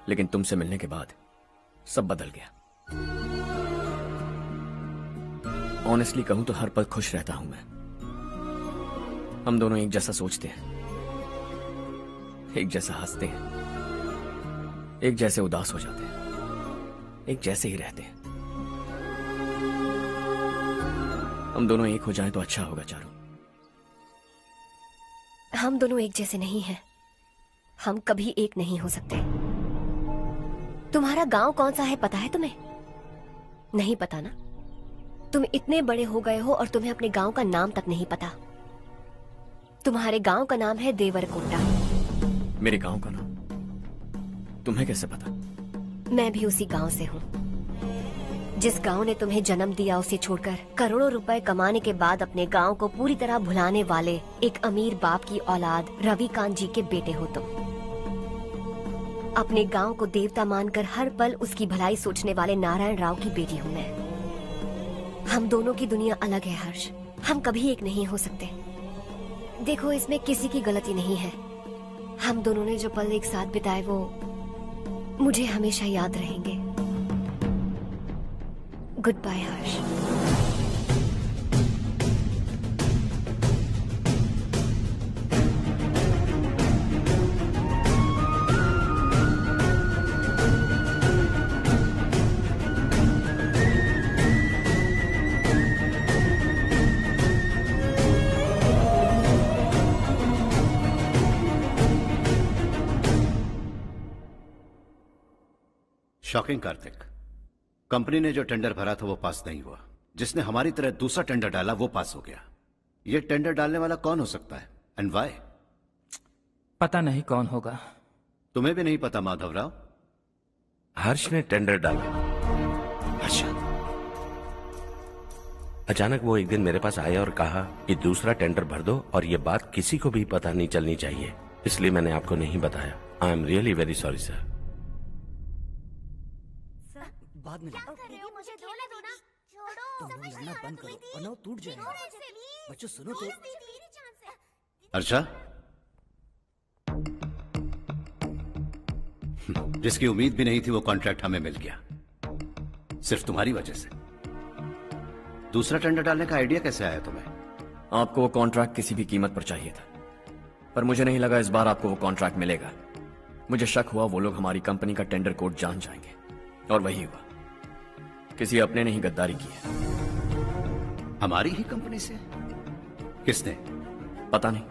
लेकिन तुमसे मिलने के बाद सब बदल गया। ऑनेस्टली कहूं तो हर पल खुश रहता हूं मैं। हम दोनों एक जैसा सोचते हैं, एक जैसा हंसते हैं, एक जैसे उदास हो जाते हैं, एक जैसे ही रहते हैं। हम दोनों एक हो जाएं तो अच्छा होगा चारू। हम दोनों एक जैसे नहीं हैं। हम कभी एक नहीं हो सकते। तुम्हारा गांव कौन सा है पता है तुम्हें? नहीं पता ना? तुम इतने बड़े हो गए हो और तुम्हें अपने गांव का नाम तक नहीं पता। तुम्हारे गांव का नाम है देवरकोटा। मेरे गांव का नाम तुम्हें कैसे पता? मैं भी उसी गांव से हूँ। जिस गांव ने तुम्हें जन्म दिया उसे छोड़कर करोड़ों रुपए कमाने के बाद अपने गांव को पूरी तरह भुलाने वाले एक अमीर बाप की औलाद रविकांत जी के बेटे हो तुम। अपने गांव को देवता मानकर हर पल उसकी भलाई सोचने वाले नारायण राव की बेटी हूँ मैं। हम दोनों की दुनिया अलग है हर्ष, हम कभी एक नहीं हो सकते। देखो इसमें किसी की गलती नहीं है। हम दोनों ने जो पल एक साथ बिताए वो मुझे हमेशा याद रहेंगे। गुड बाय हर्ष। शॉकिंग कार्तिक, कंपनी ने जो टेंडर भरा था वो पास नहीं हुआ। जिसने हमारी तरह दूसरा टेंडर डाला वो पास हो गया। ये टेंडर डालने वाला कौन हो सकता है एंड व्हाई? पता नहीं कौन होगा। तुम्हें भी नहीं पता माधवराव? हर्ष ने टेंडर डाला। अच्छा। अचानक वो एक दिन मेरे पास आया और कहा कि दूसरा टेंडर भर दो और ये बात किसी को भी पता नहीं चलनी चाहिए, इसलिए मैंने आपको नहीं बताया। I am really very sorry sir. बाद में मुझे धोने दो ना। तुम लोग लड़ना बंद करो वरना वो टूट जाएगा। बच्चों सुनो तो। अर्षा, जिसकी उम्मीद भी नहीं थी वो कॉन्ट्रैक्ट हमें मिल गया, सिर्फ तुम्हारी वजह से। दूसरा टेंडर डालने का आइडिया कैसे आया तुम्हें? आपको वो कॉन्ट्रैक्ट किसी भी कीमत पर चाहिए था, पर मुझे नहीं लगा इस बार आपको वो कॉन्ट्रैक्ट मिलेगा। मुझे शक हुआ वो लोग हमारी कंपनी का टेंडर कोड जान जाएंगे, और वही हुआ। किसी अपने ने ही गद्दारी की है। हमारी ही कंपनी से? किसने? पता नहीं,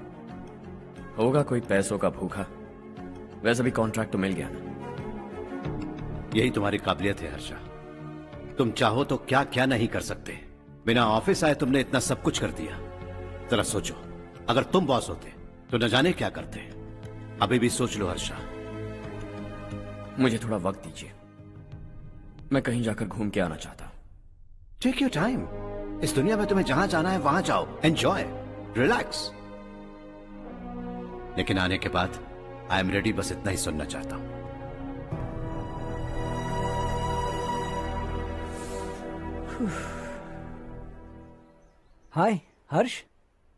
होगा कोई पैसों का भूखा। वैसे भी कॉन्ट्रैक्ट तो मिल गया ना। यही तुम्हारी काबिलियत है हर्षा। तुम चाहो तो क्या क्या नहीं कर सकते। बिना ऑफिस आए तुमने इतना सब कुछ कर दिया। जरा सोचो, अगर तुम बॉस होते तो न जाने क्या करते। अभी भी सोच लो हर्षा। मुझे थोड़ा वक्त दीजिए, मैं कहीं जाकर घूम के आना चाहता हूं। Take your time. इस दुनिया में तुम्हें जहां जाना है वहां जाओ, एंजॉय, रिलैक्स। लेकिन आने के बाद आई एम रेडी, बस इतना ही सुनना चाहता हूं। हाय हर्ष,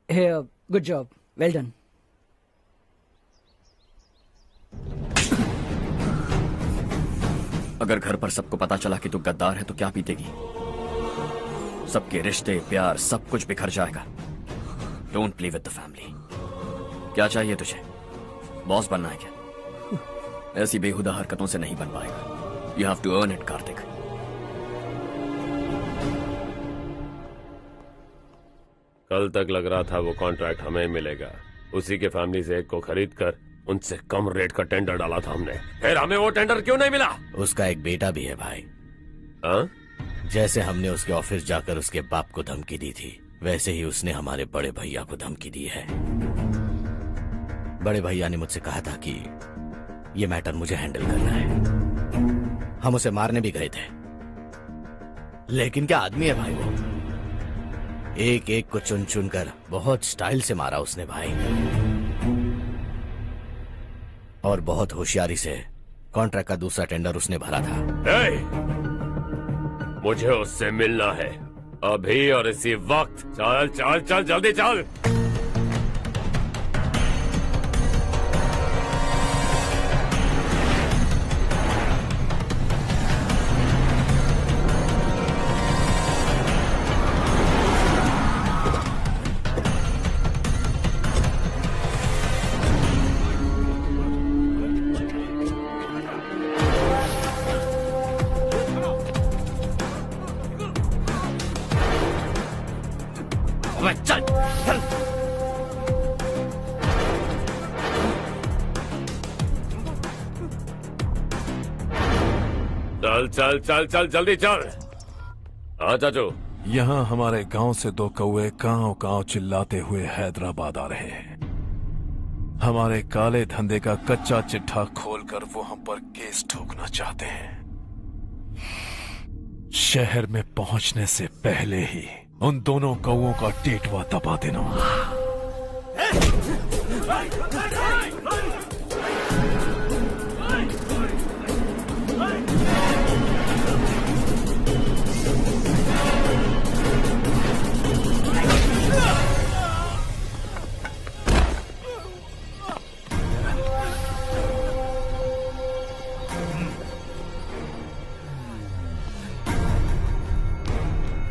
गुड जॉब, वेल डन। अगर घर पर सबको पता चला कि तू गद्दार है तो क्या पीतेगी? सबके रिश्ते, प्यार, सब कुछ बिखर जाएगा। Don't play with the family. क्या चाहिए तुझे? बॉस बनना है क्या? ऐसी बेहुदा हरकतों से नहीं बन पाएगा। You have to earn it Kartik. कल तक लग रहा था वो कॉन्ट्रैक्ट हमें मिलेगा। उसी के फैमिली से एक को खरीद कर उनसे कम रेट का टेंडर डाला था हमने, फिर हमें वो टेंडर क्यों नहीं मिला? उसका एक बेटा भी है भाई। हाँ? जैसे हमने उसके ऑफिस जाकर उसके बाप को धमकी दी थी, वैसे ही उसने हमारे बड़े भैया को धमकी दी है। बड़े भैया ने मुझसे कहा था कि ये मैटर मुझे हैंडल करना है। हम उसे मारने भी गए थे, लेकिन क्या आदमी है भाई वो। एक एक को चुन चुन कर बहुत स्टाइल से मारा उसने भाई, और बहुत होशियारी से कॉन्ट्रैक्ट का दूसरा टेंडर उसने भरा था। मुझे उससे मिलना है अभी और इसी वक्त। चल चल चल जल्दी चल। चल चल। चल चल चल चल जल्दी चल। हाँ चाचू। यहाँ हमारे गांव से 2 कौवे कांव कांव चिल्लाते हुए हैदराबाद आ रहे हैं। हमारे काले धंधे का कच्चा चिट्ठा खोलकर वो हम पर केस ठोकना चाहते हैं। शहर में पहुंचने से पहले ही उन दोनों कौवों का टेटवा दबा देना।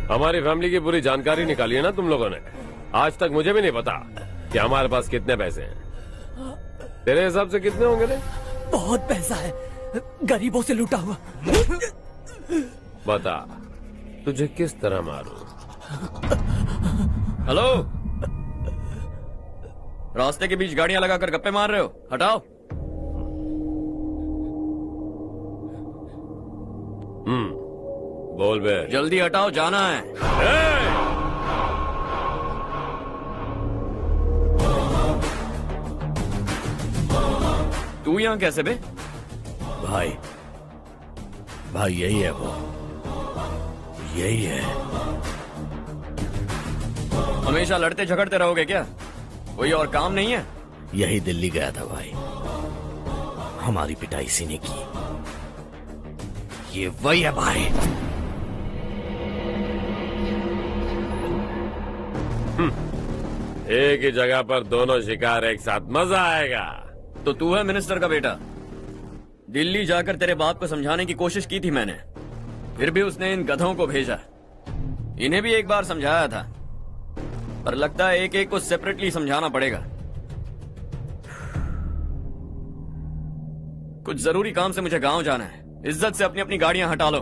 हमारी फैमिली की पूरी जानकारी निकाली है ना तुम लोगों ने। आज तक मुझे भी नहीं पता कि हमारे पास कितने पैसे हैं। तेरे हिसाब से कितने होंगे रे? बहुत पैसा है, गरीबों से लूटा हुआ। बता तुझे किस तरह मारूं? हेलो, रास्ते के बीच गाड़ियां लगाकर गप्पे मार रहे हो? हटाओ। बोल बे। जल्दी हटाओ, जाना है। तू यहाँ कैसे बे? भाई भाई यही है वो, यही है। हमेशा लड़ते झगड़ते रहोगे क्या? कोई और काम नहीं है? यही दिल्ली गया था भाई, हमारी पिटाई इसी ने की। ये वही है भाई। एक ही जगह पर दोनों शिकार एक साथ, मजा आएगा। तो तू है मिनिस्टर का बेटा? दिल्ली जाकर तेरे बाप को समझाने की कोशिश की थी मैंने, फिर भी उसने इन गधों को भेजा। इन्हें भी एक बार समझाया था, पर लगता है एक एक को सेपरेटली समझाना पड़ेगा। कुछ जरूरी काम से मुझे गांव जाना है। इज्जत से अपनी अपनी गाड़ियां हटा लो।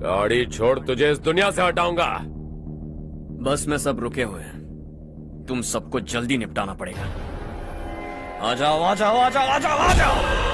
गाड़ी छोड़, तुझे इस दुनिया से हटाऊंगा। बस में सब रुके हुए हैं, तुम सबको जल्दी निपटाना पड़ेगा। आ जाओ आ जाओ आ जाओ आ जाओ आ जाओ।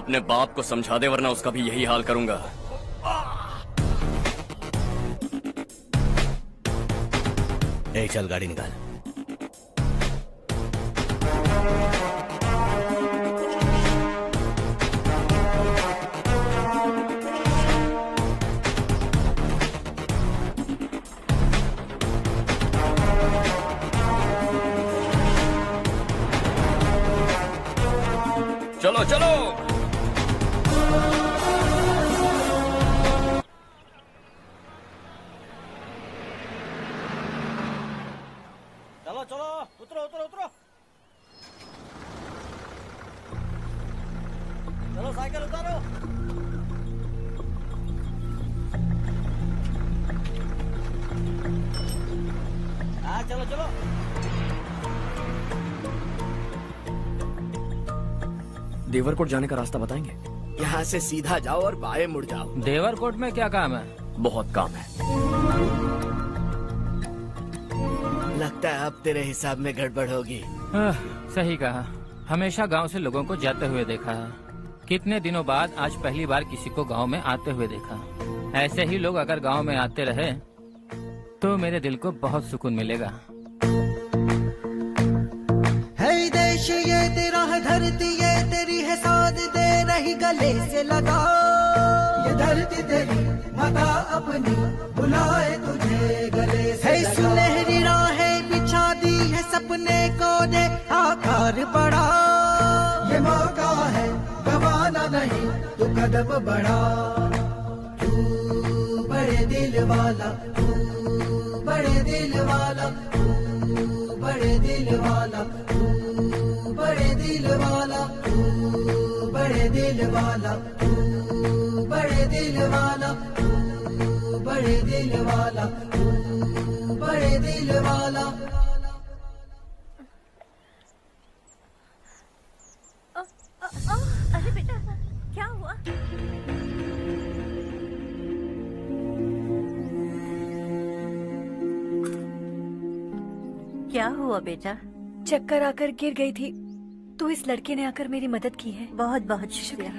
अपने बाप को समझा दे वरना उसका भी यही हाल करूंगा। ए, चल गाड़ी निकाल। चलो चलो। चलो चलो, उतरो उतरो उतरो। चलो साइकिल उतारो। हाँ चलो चलो। देवरकोट जाने का रास्ता बताएंगे? यहाँ से सीधा जाओ और बाएं मुड़ जाओ। देवरकोट में क्या काम है? बहुत काम है। लगता है अब तेरे हिसाब में गड़बड़ होगी। सही कहा। हमेशा गांव से लोगों को जाते हुए देखा है, कितने दिनों बाद आज पहली बार किसी को गांव में आते हुए देखा। ऐसे ही लोग अगर गांव में आते रहे तो मेरे दिल को बहुत सुकून मिलेगा। है देश ये तेरा है, धरती ये तेरी है, साथ दे रही गले से लगा। ये धरती तेरी माता अपनी बुलाए तुझे गले से लगा। सुनहरी राहें बिछा दी है, सपने को दे आकार बढ़ा। ये मौका है गवाना नहीं, तू कदम बढ़ा। तू बड़े दिल वाला, तू बड़े दिल वाला, तू बड़े दिल वाला, तू बड़े दिल वाला, तू बड़े दिल वाला, तू बड़े दिल वाला, तू बड़े दिल वाला, तू बड़े दिल वाला। अरे बेटा क्या हुआ? क्या हुआ बेटा? चक्कर आकर गिर गई थी, तो इस लड़के ने आकर मेरी मदद की है। बहुत बहुत शुक्रिया।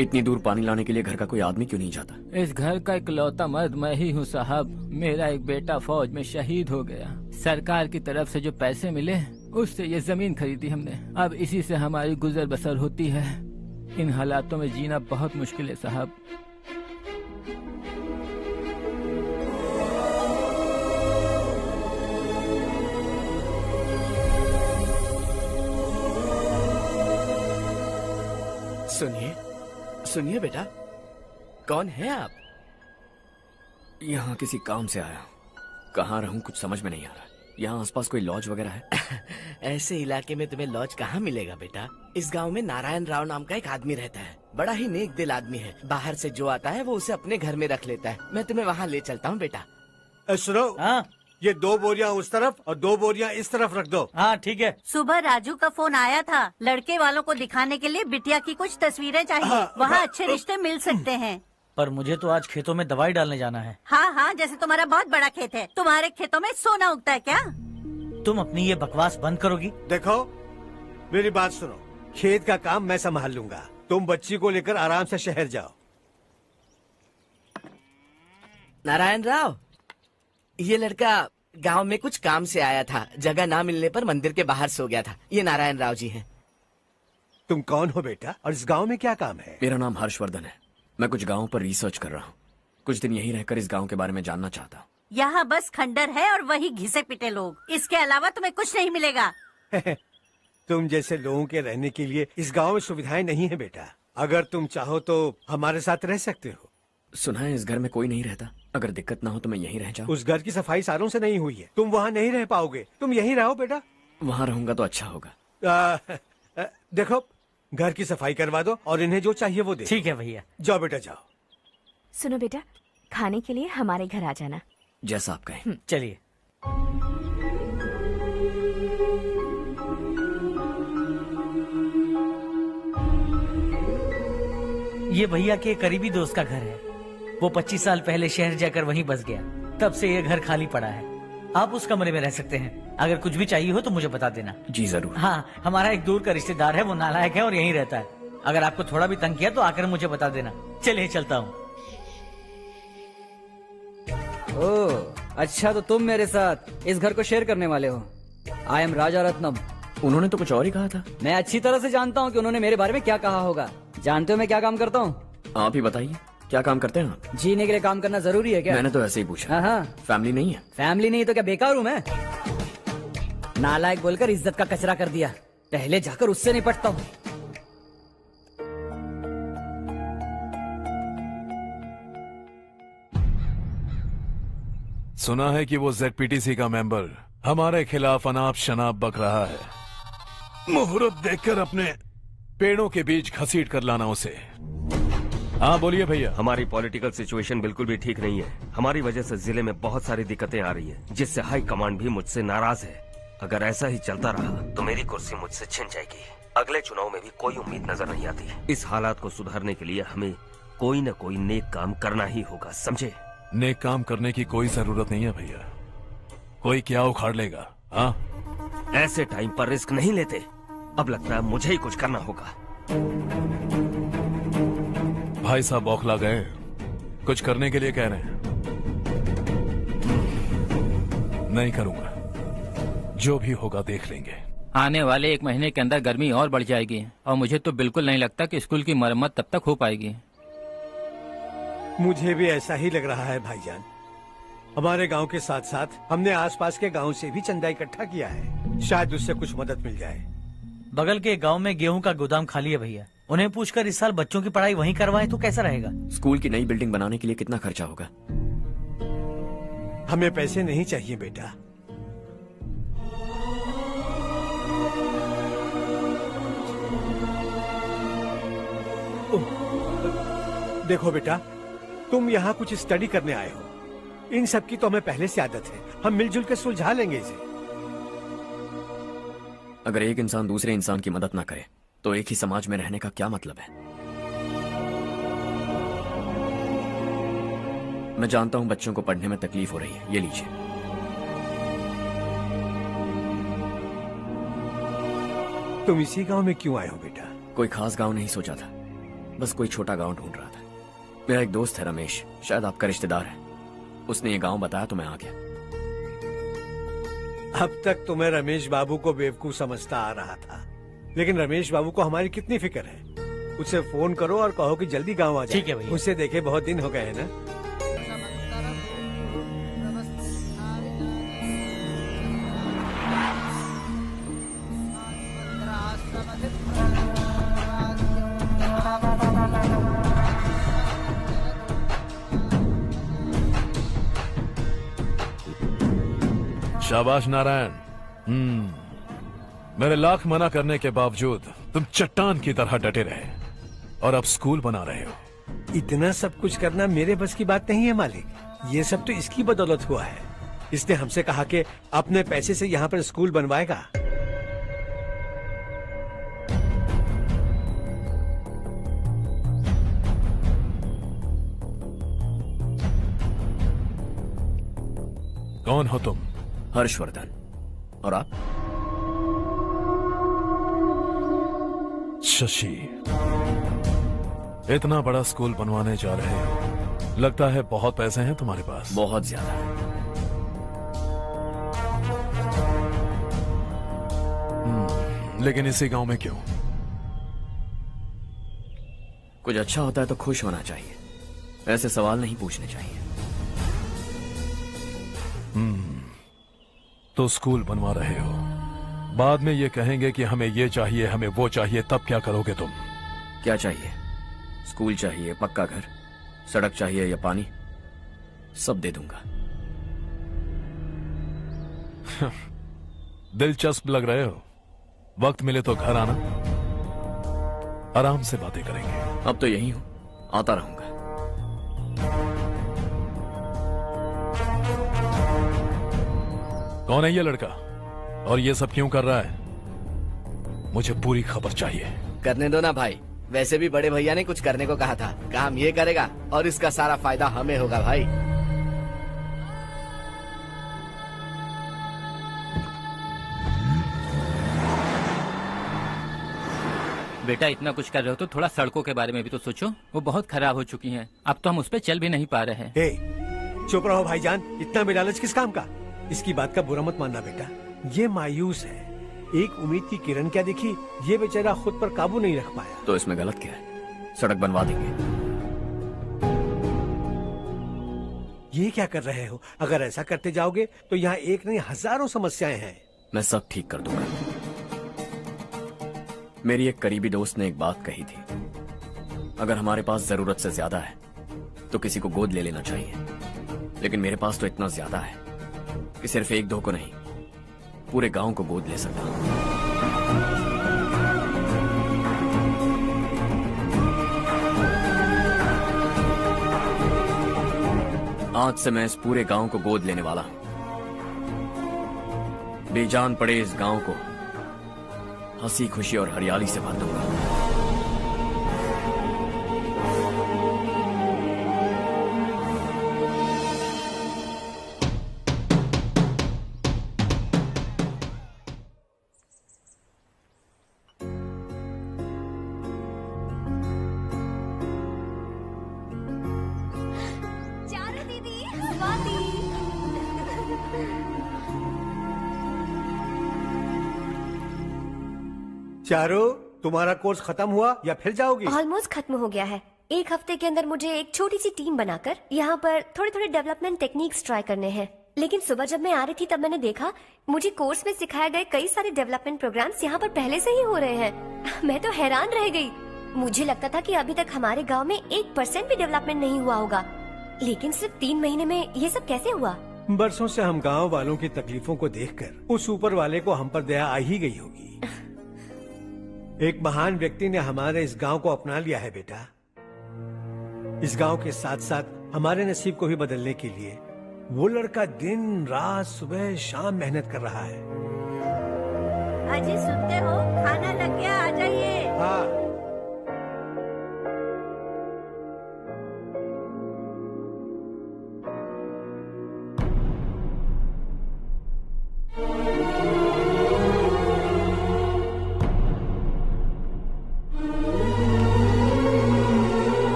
इतनी दूर पानी लाने के लिए घर का कोई आदमी क्यों नहीं जाता? इस घर का इकलौता मर्द मैं ही हूँ साहब। मेरा एक बेटा फौज में शहीद हो गया। सरकार की तरफ से जो पैसे मिले उससे ये जमीन खरीदी हमने। अब इसी से हमारी गुजर बसर होती है। इन हालातों में जीना बहुत मुश्किल है साहब। सुनिए सुनिए बेटा, कौन है आप? यहाँ किसी काम से आया। कहाँ रहूँ कुछ समझ में नहीं आ रहा। यहाँ आसपास कोई लॉज वगैरह है? ऐसे इलाके में तुम्हें लॉज कहाँ मिलेगा बेटा? इस गांव में नारायण राव नाम का एक आदमी रहता है। बड़ा ही नेक दिल आदमी है। बाहर से जो आता है वो उसे अपने घर में रख लेता है। मैं तुम्हें वहाँ ले चलता हूँ बेटा। सुनो, ये 2 बोरियां उस तरफ और 2 बोरियां इस तरफ रख दो। हाँ ठीक है। सुबह राजू का फोन आया था, लड़के वालों को दिखाने के लिए बिटिया की कुछ तस्वीरें चाहिए। वहाँ अच्छे रिश्ते मिल सकते हैं। पर मुझे तो आज खेतों में दवाई डालने जाना है। हाँ हाँ, जैसे तुम्हारा बहुत बड़ा खेत है। तुम्हारे खेतों में सोना उगता है क्या? तुम अपनी ये बकवास बंद करोगी? देखो मेरी बात सुनो, खेत का काम मैं संभाल लूंगा। तुम बच्ची को लेकर आराम से शहर जाओ। नारायण राव, ये लड़का गांव में कुछ काम से आया था। जगह ना मिलने पर मंदिर के बाहर सो गया था। ये नारायण राव जी हैं। तुम कौन हो बेटा और इस गांव में क्या काम है? मेरा नाम हर्षवर्धन है। मैं कुछ गाँव पर रिसर्च कर रहा हूँ। कुछ दिन यहीं रहकर इस गाँव के बारे में जानना चाहता हूँ। यहाँ बस खंडर है और वही घिसे पिटे लोग। इसके अलावा तुम्हें कुछ नहीं मिलेगा। तुम जैसे लोगों के रहने के लिए इस गांव में सुविधाएं नहीं है बेटा। अगर तुम चाहो तो हमारे साथ रह सकते हो। सुना है इस घर में कोई नहीं रहता। अगर दिक्कत ना हो तो मैं यहीं रह जाऊँ। उस घर की सफाई सालों से नहीं हुई है। तुम वहाँ नहीं रह पाओगे। तुम यहीं रहो बेटा। वहाँ रहूंगा तो अच्छा होगा। देखो, घर की सफाई करवा दो और इन्हें जो चाहिए वो दे। ठीक है भैया। जाओ बेटा जाओ। सुनो बेटा, खाने के लिए हमारे घर आ जाना। जैसा आप कहें। चलिए। ये भैया के करीबी दोस्त का घर है। वो 25 साल पहले शहर जाकर वहीं बस गया। तब से ये घर खाली पड़ा है। आप उस कमरे में रह सकते हैं। अगर कुछ भी चाहिए हो तो मुझे बता देना। जी जरूर। हाँ, हमारा एक दूर का रिश्तेदार है, वो नालायक है और यहीं रहता है। अगर आपको थोड़ा भी तंग किया तो आकर मुझे बता देना। चलिए चलता हूँ। ओह अच्छा, तो तुम मेरे साथ इस घर को शेयर करने वाले हो। आई एम राजा रत्नम। उन्होंने तो कुछ और ही कहा था। मैं अच्छी तरह से जानता हूँ कि उन्होंने मेरे बारे में क्या कहा होगा। जानते हो मैं क्या काम करता हूँ? आप ही बताइए, क्या काम करते हैं आप? जीने के लिए काम करना जरूरी है क्या? मैंने तो ऐसे ही पूछा। हाँ हाँ। फैमिली नहीं है? फैमिली नहीं तो क्या बेकार हूँ मैं? नालायक बोलकर इज्जत का कचरा कर दिया। पहले जाकर उससे निपटता हूँ। सुना है कि वो ZPTC का मेंबर हमारे खिलाफ अनाप शनाप बक रहा है। मुहूर्त देखकर अपने पेड़ों के बीच घसीट कर लाना उसे। हाँ बोलिए भैया। हमारी पॉलिटिकल सिचुएशन बिल्कुल भी ठीक नहीं है। हमारी वजह से जिले में बहुत सारी दिक्कतें आ रही है, जिससे हाई कमांड भी मुझसे नाराज है। अगर ऐसा ही चलता रहा तो मेरी कुर्सी मुझसे छिन जाएगी। अगले चुनाव में भी कोई उम्मीद नजर नहीं आती। इस हालात को सुधारने के लिए हमें कोई न कोई नेक काम करना ही होगा, समझे? नेक काम करने की कोई जरूरत नहीं है भैया। कोई क्या उखाड़ लेगा? हाँ, ऐसे टाइम पर रिस्क नहीं लेते। अब लगता है मुझे ही कुछ करना होगा। भाई साहब बौखला गए, कुछ करने के लिए कह रहे हैं। नहीं करूंगा, जो भी होगा देख लेंगे। आने वाले 1 महीने के अंदर गर्मी और बढ़ जाएगी और मुझे तो बिल्कुल नहीं लगता कि स्कूल की मरम्मत तब तक हो पाएगी। मुझे भी ऐसा ही लग रहा है भाईजान। हमारे गांव के साथ साथ हमने आसपास के गांव से भी चंदा इकट्ठा किया है, शायद उससे कुछ मदद मिल जाए। बगल के गांव में गेहूं का गोदाम खाली है भैया। उन्हें पूछकर इस साल बच्चों की पढ़ाई वहीं करवाएं तो कैसा रहेगा? स्कूल की नई बिल्डिंग बनाने के लिए कितना खर्चा होगा? हमें पैसे नहीं चाहिए बेटा। देखो बेटा, तुम यहाँ कुछ स्टडी करने आए हो। इन सब की तो हमें पहले से आदत है। हम मिलजुल के सुलझा लेंगे इसे। अगर एक इंसान दूसरे इंसान की मदद ना करे तो एक ही समाज में रहने का क्या मतलब है? मैं जानता हूं बच्चों को पढ़ने में तकलीफ हो रही है, ये लीजिए। तुम इसी गांव में क्यों आए हो बेटा? कोई खास गांव नहीं सोचा था, बस कोई छोटा गांव ढूंढ रहा था। मेरा एक दोस्त है रमेश, शायद आपका रिश्तेदार है। उसने ये गांव बताया तो मैं आ गया। अब तक तो मैं रमेश बाबू को बेवकूफ समझता आ रहा था, लेकिन रमेश बाबू को हमारी कितनी फिक्र है। उसे फोन करो और कहो कि जल्दी गांव आ जाए। ठीक है भैया। उसे देखे बहुत दिन हो गए हैं ना। शाबाश नारायण। मेरे लाख मना करने के बावजूद तुम चट्टान की तरह डटे रहे और अब स्कूल बना रहे हो। इतना सब कुछ करना मेरे बस की बात नहीं है मालिक। ये सब तो इसकी बदौलत हुआ है। इसने हमसे कहा कि अपने पैसे से यहाँ पर स्कूल बनवाएगा। कौन हो तुम? हर्षवर्धन। और आप? शशि। इतना बड़ा स्कूल बनवाने जा रहे हो, लगता है बहुत पैसे हैं तुम्हारे पास। बहुत ज्यादा। लेकिन इसी गांव में क्यों? कुछ अच्छा होता है तो खुश होना चाहिए, ऐसे सवाल नहीं पूछने चाहिए। तो स्कूल बनवा रहे हो, बाद में ये कहेंगे कि हमें ये चाहिए, हमें वो चाहिए, तब क्या करोगे तुम? क्या चाहिए? स्कूल चाहिए, पक्का घर, सड़क चाहिए या पानी, सब दे दूंगा। दिलचस्प लग रहे हो। वक्त मिले तो घर आना, आराम से बातें करेंगे। अब तो यही हूं, आता रहूंगा। कौन है ये लड़का और ये सब क्यों कर रहा है? मुझे पूरी खबर चाहिए। करने दो ना भाई, वैसे भी बड़े भैया ने कुछ करने को कहा था। काम ये करेगा और इसका सारा फायदा हमें होगा भाई। बेटा इतना कुछ कर रहे हो तो थोड़ा सड़कों के बारे में भी तो सोचो, वो बहुत खराब हो चुकी हैं। अब तो हम उस पर चल भी नहीं पा रहे हैं। चुप रहो भाईजान, इतना बेलालच किस काम का? इसकी बात का बुरा मत मानना बेटा, ये मायूस है। एक उम्मीद की किरण क्या दिखी, ये बेचारा खुद पर काबू नहीं रख पाया। तो इसमें गलत क्या है? सड़क बनवा देंगे। ये क्या कर रहे हो? अगर ऐसा करते जाओगे तो यहाँ एक नहीं हजारों समस्याएं हैं। मैं सब ठीक कर दूंगा। मेरी एक करीबी दोस्त ने एक बात कही थी, अगर हमारे पास जरूरत से ज्यादा है तो किसी को गोद ले लेना चाहिए, लेकिन मेरे पास तो इतना ज्यादा है कि सिर्फ एक दो को नहीं, पूरे गांव को गोद ले सकता हूं। आज से मैं इस पूरे गांव को गोद लेने वाला हूं। बेजान पड़े इस गांव को हंसी खुशी और हरियाली से भर दूंगा। चारो, तुम्हारा कोर्स खत्म हुआ या फिर जाओगी? ऑलमोस्ट खत्म हो गया है। एक हफ्ते के अंदर मुझे एक छोटी सी टीम बनाकर यहाँ पर थोड़े थोड़े डेवलपमेंट टेक्निक्स ट्राई करने हैं। लेकिन सुबह जब मैं आ रही थी तब मैंने देखा मुझे कोर्स में सिखाए गए कई सारे डेवलपमेंट प्रोग्राम्स यहाँ पर पहले से ही हो रहे हैं। मैं तो हैरान रह गई। मुझे लगता था कि अभी तक हमारे गाँव में 1% भी डेवलपमेंट नहीं हुआ होगा, लेकिन सिर्फ 3 महीने में ये सब कैसे हुआ? बरसों से हम गांव वालों की तकलीफों को देखकर उस ऊपर वाले को हम पर दया आ ही गई होगी। एक महान व्यक्ति ने हमारे इस गांव को अपना लिया है बेटा। इस गांव के साथ साथ हमारे नसीब को भी बदलने के लिए वो लड़का दिन रात सुबह शाम मेहनत कर रहा है। अजी सुनते हो, खाना लग गया, आ जाइए। हाँ।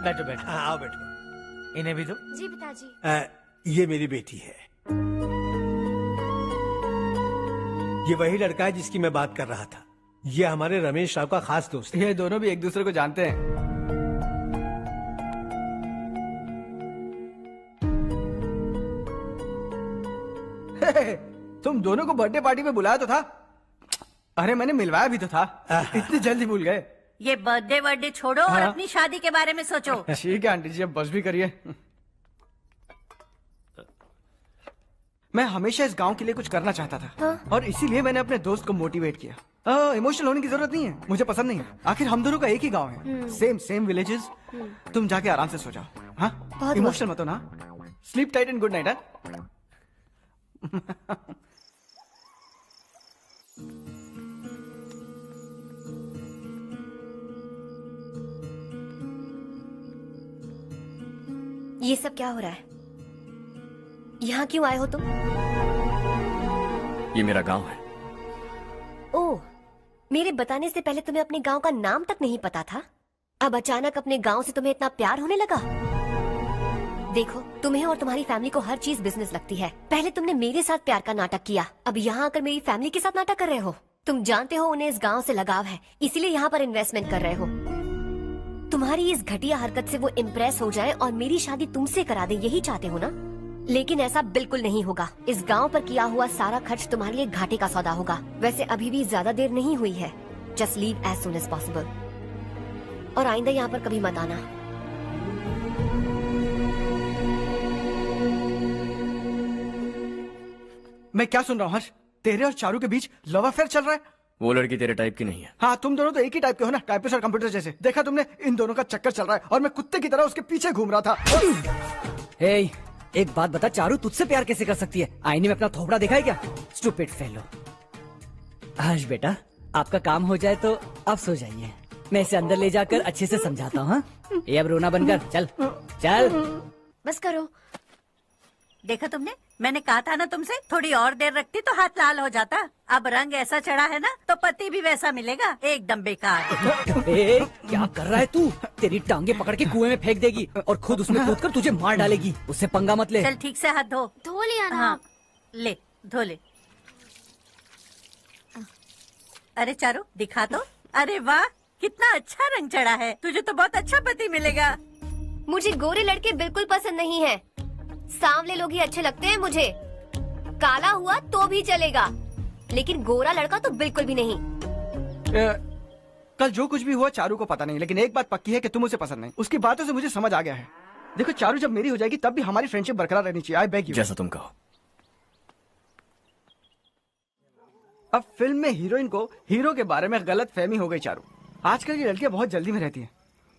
बैठो बैठो। आओ बैठो। इन्हें भी दो। जी पिताजी। ये मेरी बेटी है। ये वही लड़का है जिसकी मैं बात कर रहा था। ये हमारे रमेश राव का खास दोस्त है। ये दोनों भी एक दूसरे को जानते हैं। तुम दोनों को बर्थडे पार्टी में बुलाया तो था। अरे मैंने मिलवाया भी तो था। इतनी जल्दी भूल गए। ये बर्थडे छोड़ो और हाँ? अपनी शादी के बारे में सोचो। ठीक है आंटी जी, अब बस भी करिए। मैं हमेशा इस गांव के लिए कुछ करना चाहता था। हाँ? और इसीलिए मैंने अपने दोस्त को मोटिवेट किया। इमोशनल होने की जरूरत नहीं है, मुझे पसंद नहीं है। आखिर हम दोनों का एक ही गांव है, सेम विलेजेस। तुम जाके आराम से सो जाओ। हाँ, इमोशनल मत हो ना। Sleep tight and good night. ये सब क्या हो रहा है? यहाँ क्यों आए हो तुम? ये मेरा गांव है। ओह, मेरे बताने से पहले तुम्हें अपने गांव का नाम तक नहीं पता था? अब अचानक अपने गांव से तुम्हें इतना प्यार होने लगा? देखो, तुम्हें और तुम्हारी फैमिली को हर चीज बिजनेस लगती है। पहले तुमने मेरे साथ प्यार का नाटक किया, अब यहाँ आकर मेरी फैमिली के साथ नाटक कर रहे हो। तुम जानते हो उन्हें इस गांव से लगाव है, इसीलिए यहाँ पर इन्वेस्टमेंट कर रहे हो। तुम्हारी इस घटिया हरकत से वो इम्प्रेस हो जाए और मेरी शादी तुमसे करा दे, यही चाहते हो ना? लेकिन ऐसा बिल्कुल नहीं होगा। इस गांव पर किया हुआ सारा खर्च तुम्हारे लिए घाटे का सौदा होगा। वैसे अभी भी ज्यादा देर नहीं हुई है। Just leave as soon as possible. और आइंदा यहाँ पर कभी मत आना। मैं क्या सुन रहा हूँ हर्ष? तेरे और चारू के बीच लव अफेयर चल रहा है? वो लड़की तेरे टाइप की नहीं है। हाँ, तुम दोनों तो एक ही टाइप के हो ना, टाइपिस्ट और कंप्यूटर जैसे। देखा तुमने, इन दोनों का चक्कर चल रहा है और मैं कुत्ते की तरह उसके पीछे घूम रहा था। हे, एक बात बता, चारू तुझसे प्यार कैसे कर सकती है? आईने में अपना थोपड़ा देखा है क्या? Stupid fellow. हर्ष बेटा, आपका काम हो जाए तो आप सो जाइए। मैं इसे अंदर ले जाकर अच्छे से समझाता हूँ। ये अब रोना बनकर चल चल। बस करो। देखा तुमने, मैंने कहा था ना तुमसे, थोड़ी और देर रखती तो हाथ लाल हो जाता। अब रंग ऐसा चढ़ा है ना तो पति भी वैसा मिलेगा, एकदम बेकार। ए, क्या कर रहा है तू? तेरी टांगे पकड़ के कुएं में फेंक देगी और खुद उसमें कूदकर तुझे मार डालेगी। उससे पंगा मत ले। चल ठीक से हाथ धो। धो लिया ना। हाँ, ले धो ले। अरे चारू दिखा तो। अरे वाह, कितना अच्छा रंग चढ़ा है। तुझे तो बहुत अच्छा पति मिलेगा। मुझे गोरे लड़के बिल्कुल पसंद नहीं है, सांवले लोग ही अच्छे लगते हैं मुझे। काला हुआ तो भी चलेगा, लेकिन गोरा लड़का तो बिल्कुल भी नहीं। कल जो कुछ भी हुआ चारू को पता नहीं, लेकिन एक बात पक्की है कि तुम उसे पसंद नहीं। उसकी बातों से मुझे समझ आ गया है। देखो चारू जब मेरी हो जाएगी तब भी हमारी फ्रेंडशिप बरकरार रहनी चाहिए। I beg you. जैसा तुम कहो। अब फिल्म में हीरोइन को हीरो के बारे में गलत फहमी हो गई चारू। आजकल की लड़कियां बहुत जल्दी में रहती हैं।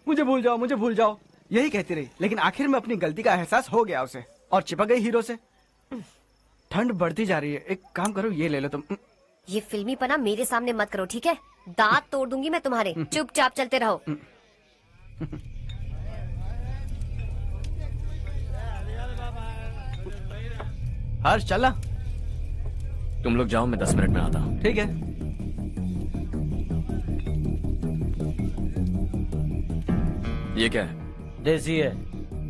मुझे भूल जाओ, मुझे भूल जाओ, यही कहती रही, लेकिन आखिर में अपनी गलती का एहसास हो गया उसे और चिपक गई हीरो से। ठंड बढ़ती जा रही है, एक काम करो ये ले लो तुम। ये फिल्मी पना मेरे सामने मत करो, ठीक है? दांत तोड़ दूंगी मैं तुम्हारे। चुपचाप चलते रहो। हर्ष चला। तुम लोग जाओ, मैं 10 मिनट में आता हूँ। ठीक है। ये क्या है? देसी है,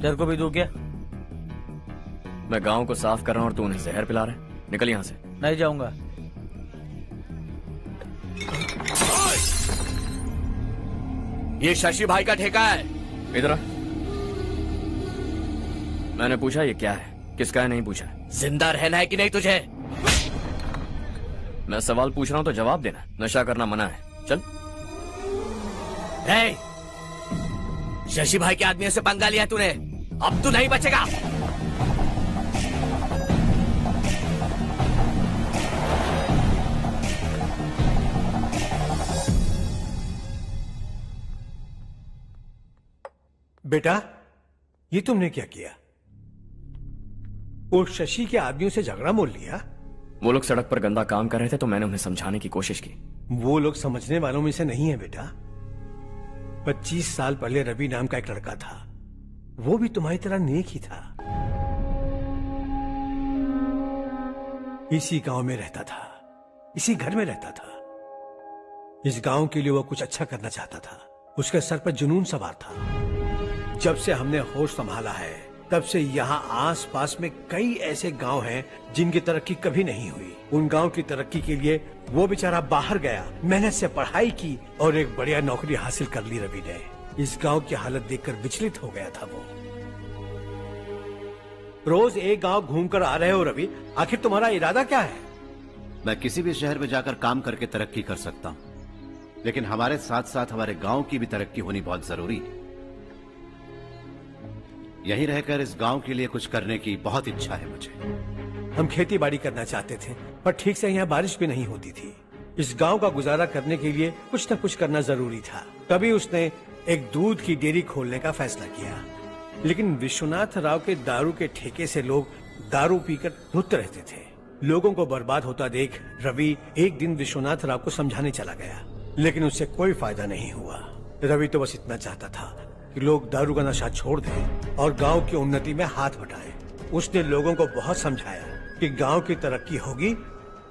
तेरे को भी दूं क्या? मैं गांव को साफ कर रहा हूँ और तू उन्हें जहर पिला रहा है। निकल यहाँ से। नहीं जाऊंगा। ये शशि भाई का ठेका है। इधर आ। मैंने पूछा ये क्या है, किसका है नहीं पूछा। जिंदा रहना है कि नहीं तुझे? मैं सवाल पूछ रहा हूँ तो जवाब देना। नशा करना मना है। चल। शशि भाई के आदमियों से पंगा लिया तूने, अब तू नहीं बचेगा। बेटा, ये तुमने क्या किया? वो शशि के आदमियों से झगड़ा मोल लिया? वो लोग सड़क पर गंदा काम कर रहे थे तो मैंने उन्हें समझाने की कोशिश की। वो लोग समझने वालों में से नहीं है बेटा। 25 साल पहले रवि नाम का एक लड़का था, वो भी तुम्हारी तरह नेक ही था। इसी गांव में रहता था, इसी घर में रहता था। इस गांव के लिए वो कुछ अच्छा करना चाहता था। उसके सर पर जुनून सवार था। जब से हमने होश संभाला है तब से यहाँ आस पास में कई ऐसे गांव हैं जिनकी तरक्की कभी नहीं हुई। उन गांव की तरक्की के लिए वो बेचारा बाहर गया, मेहनत से पढ़ाई की और एक बढ़िया नौकरी हासिल कर ली रवि ने। इस गांव की हालत देखकर विचलित हो गया था वो। रोज एक गांव घूमकर आ रहे हो रवि, आखिर तुम्हारा इरादा क्या है? मैं किसी भी शहर में जाकर काम करके तरक्की कर सकता हूँ, लेकिन हमारे साथ साथ हमारे गांव की भी तरक्की होनी बहुत जरूरी है। यहीं रहकर इस गांव के लिए कुछ करने की बहुत इच्छा है मुझे। हम खेती बाड़ी करना चाहते थे, पर ठीक से यहाँ बारिश भी नहीं होती थी। इस गांव का गुजारा करने के लिए कुछ न कुछ करना जरूरी था। तभी उसने एक दूध की डेयरी खोलने का फैसला किया। लेकिन विश्वनाथ राव के दारू के ठेके से लोग दारू पीकर धुत रहते थे। लोगों को बर्बाद होता देख रवि एक दिन विश्वनाथ राव को समझाने चला गया, लेकिन उससे कोई फायदा नहीं हुआ। रवि तो बस इतना चाहता था कि लोग दारू का नशा छोड़ दें और गांव की उन्नति में हाथ बटाएं। उसने लोगों को बहुत समझाया कि गांव की तरक्की होगी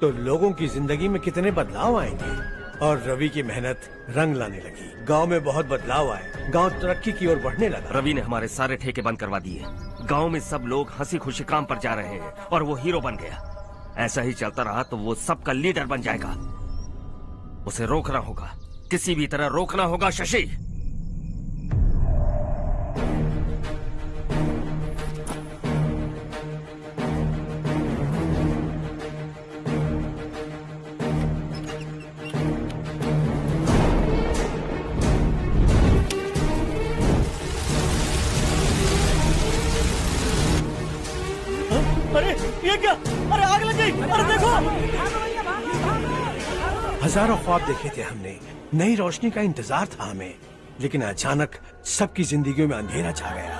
तो लोगों की जिंदगी में कितने बदलाव आएंगे, और रवि की मेहनत रंग लाने लगी। गांव में बहुत बदलाव आए, गांव तरक्की की ओर बढ़ने लगा। रवि ने हमारे सारे ठेके बंद करवा दिए। गांव में सब लोग हंसी खुशी काम पर जा रहे हैं और वो हीरो बन गया। ऐसा ही चलता रहा तो वो सबका लीडर बन जाएगा। उसे रोकना होगा, किसी भी तरह रोकना होगा शशि। अरे ये क्या? अरे आग लग गई! अरे देखो! हजारों ख्वाब देखे थे हमने, नई रोशनी का इंतजार था हमें, लेकिन अचानक सबकी जिंदगियों में अंधेरा छा गया।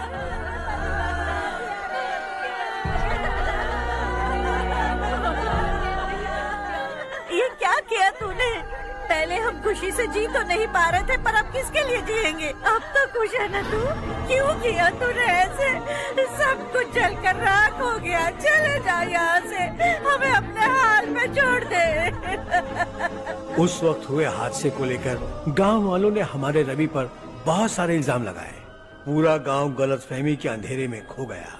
ये क्या किया तूने? पहले हम खुशी से जी तो नहीं पा रहे थे, पर अब किसके लिए जिएंगे? अब तो खुश है ना तू? क्यों किया तूने ऐसे? सब कुछ जलकर राख हो गया। चले जा यहाँ से, हमें अपने हाल में छोड़ दे। उस वक्त हुए हादसे को लेकर गांव वालों ने हमारे रवि पर बहुत सारे इल्जाम लगाए। पूरा गांव गलतफहमी के अंधेरे में खो गया।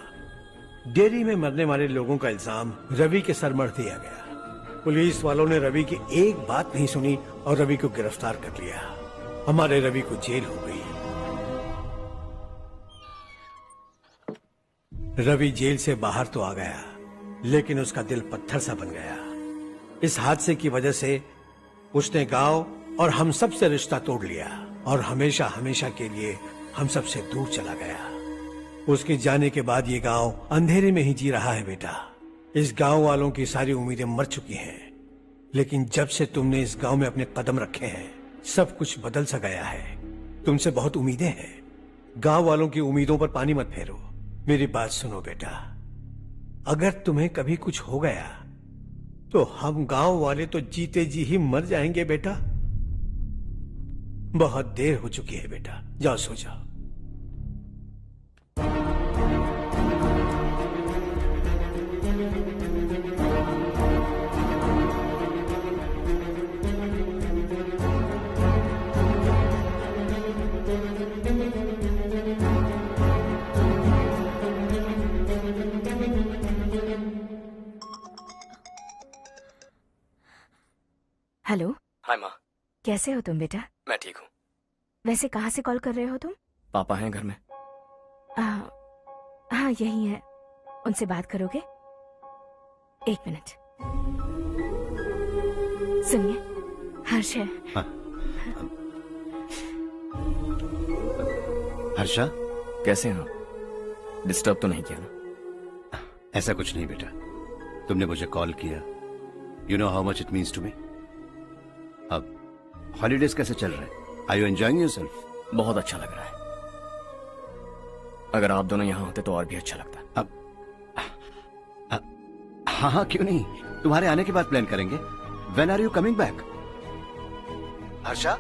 डेयरी में मरने वाले लोगों का इल्जाम रवि के सर मढ़ दिया गया। पुलिस वालों ने रवि की एक बात नहीं सुनी और रवि को गिरफ्तार कर लिया। हमारे रवि को जेल हो गई। रवि जेल से बाहर तो आ गया, लेकिन उसका दिल पत्थर सा बन गया। इस हादसे की वजह से उसने गांव और हम सब से रिश्ता तोड़ लिया और हमेशा हमेशा के लिए हम सब से दूर चला गया। उसके जाने के बाद ये गांव अंधेरे में ही जी रहा है बेटा। इस गांव वालों की सारी उम्मीदें मर चुकी हैं, लेकिन जब से तुमने इस गांव में अपने कदम रखे हैं सब कुछ बदल सा गया है। तुमसे बहुत उम्मीदें हैं। गांव वालों की उम्मीदों पर पानी मत फेरो। मेरी बात सुनो बेटा, अगर तुम्हें कभी कुछ हो गया तो हम गांव वाले तो जीते जी ही मर जाएंगे बेटा। बहुत देर हो चुकी है बेटा, जाओ सो जाओ। हेलो। हाय माँ। कैसे हो तुम बेटा? मैं ठीक हूँ। वैसे कहाँ से कॉल कर रहे हो तुम? पापा हैं घर में। हाँ यही है। उनसे बात करोगे? एक मिनट। सुनिए, हर्ष है। हर्षा, कैसे हैं आप? डिस्टर्ब तो नहीं किया ना? ऐसा कुछ नहीं बेटा, तुमने मुझे कॉल किया। You know how much it means to me. अब हॉलीडेज कैसे चल रहे हैं? Are you enjoying yourself? बहुत अच्छा लग रहा है। अगर आप दोनों यहाँ होते तो और भी अच्छा लगता। अब हाँ हाँ क्यों नहीं, तुम्हारे आने के बाद प्लान करेंगे। When are you coming back? Harsha,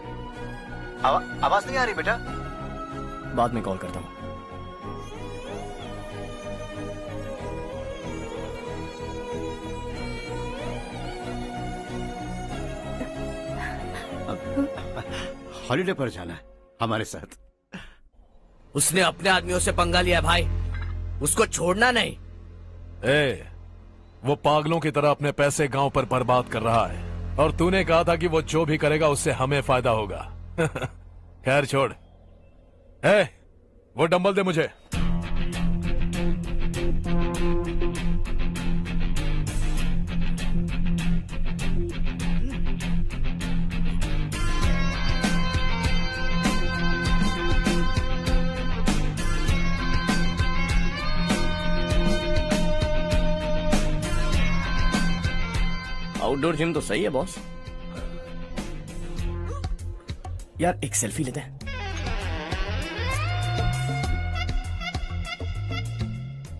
आवाज नहीं आ रही बेटा। बाद में कॉल करता हूँ। हॉलीडे पर जाना है हमारे साथ। उसने अपने आदमियों से पंगा लिया भाई, उसको छोड़ना नहीं। वो पागलों की तरह अपने पैसे गांव पर बर्बाद कर रहा है और तूने कहा था कि वो जो भी करेगा उससे हमें फायदा होगा। खैर छोड़। वो डंबल दे मुझे। आउटडोर जिम तो सही है बॉस। यार एक सेल्फी लेते हैं।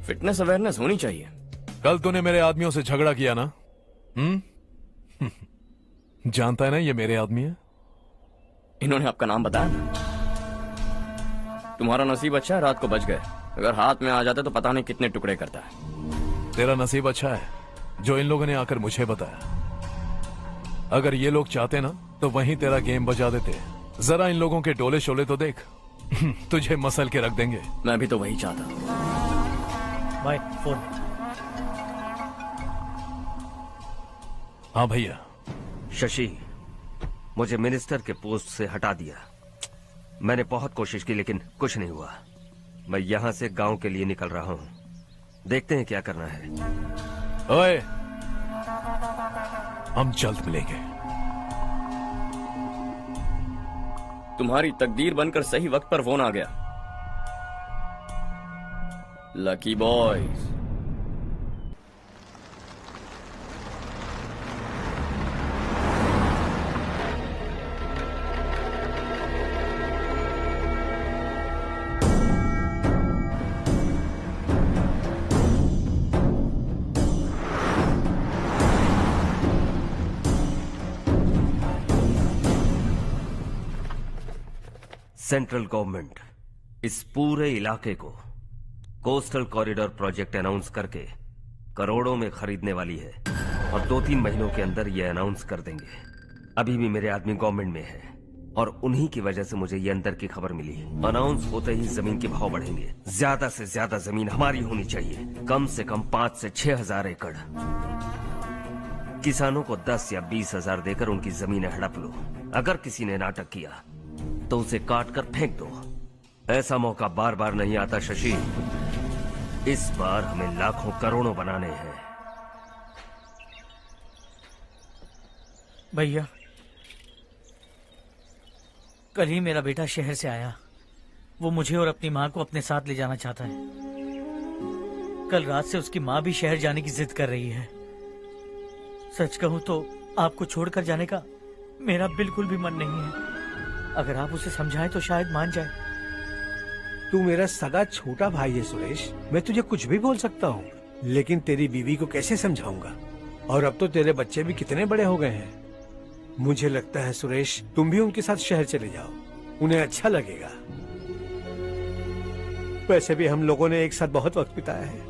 फिटनेस अवेयरनेस होनी चाहिए। कल तूने मेरे आदमियों से झगड़ा किया ना? जानता है ना ये मेरे आदमी है। इन्होंने आपका नाम बताया? तुम्हारा नसीब अच्छा है, रात को बच गए। अगर हाथ में आ जाते तो पता नहीं कितने टुकड़े करता है। तेरा नसीब अच्छा है जो इन लोगों ने आकर मुझे बताया। अगर ये लोग चाहते ना तो वहीं तेरा गेम बजा देते। जरा इन लोगों के डोले शोले तो देख। तुझे मसल के रख देंगे। मैं भी तो वही चाहता। Bye phone. हाँ भैया। शशि, मुझे मिनिस्टर के पोस्ट से हटा दिया। मैंने बहुत कोशिश की लेकिन कुछ नहीं हुआ। मैं यहाँ से गांव के लिए निकल रहा हूँ। देखते हैं क्या करना है। ओए, हम जल्द मिलेंगे। तुम्हारी तकदीर बनकर सही वक्त पर फोन आ गया। Lucky boys. सेंट्रल गवर्नमेंट इस पूरे इलाके को कोस्टल कॉरिडोर प्रोजेक्ट अनाउंस करके करोड़ों में खरीदने वाली है और 2-3 महीनों के अंदर ये अनाउंस कर देंगे। अभी भी मेरे आदमी गवर्नमेंट में है और उन्हीं की वजह से मुझे ये अंदर की खबर मिली। अनाउंस होते ही जमीन के भाव बढ़ेंगे। ज्यादा से ज्यादा जमीन हमारी होनी चाहिए, कम से कम 5 से 6 हजार एकड़। किसानों को 10 या 20 हजार देकर उनकी जमीनें हड़प लो। अगर किसी ने नाटक किया तो उसे काट कर फेंक दो। ऐसा मौका बार बार नहीं आता शशि। इस बार हमें लाखों करोड़ों बनाने हैं। भैया, कल ही मेरा बेटा शहर से आया। वो मुझे और अपनी माँ को अपने साथ ले जाना चाहता है। कल रात से उसकी माँ भी शहर जाने की जिद कर रही है। सच कहूँ तो आपको छोड़कर जाने का मेरा बिल्कुल भी मन नहीं है। अगर आप उसे समझाएं तो शायद मान जाए। तू मेरा सगा छोटा भाई है सुरेश, मैं तुझे कुछ भी बोल सकता हूँ, लेकिन तेरी बीवी को कैसे समझाऊंगा? और अब तो तेरे बच्चे भी कितने बड़े हो गए हैं। मुझे लगता है सुरेश, तुम भी उनके साथ शहर चले जाओ, उन्हें अच्छा लगेगा। वैसे भी हम लोगों ने एक साथ बहुत वक्त बिताया है।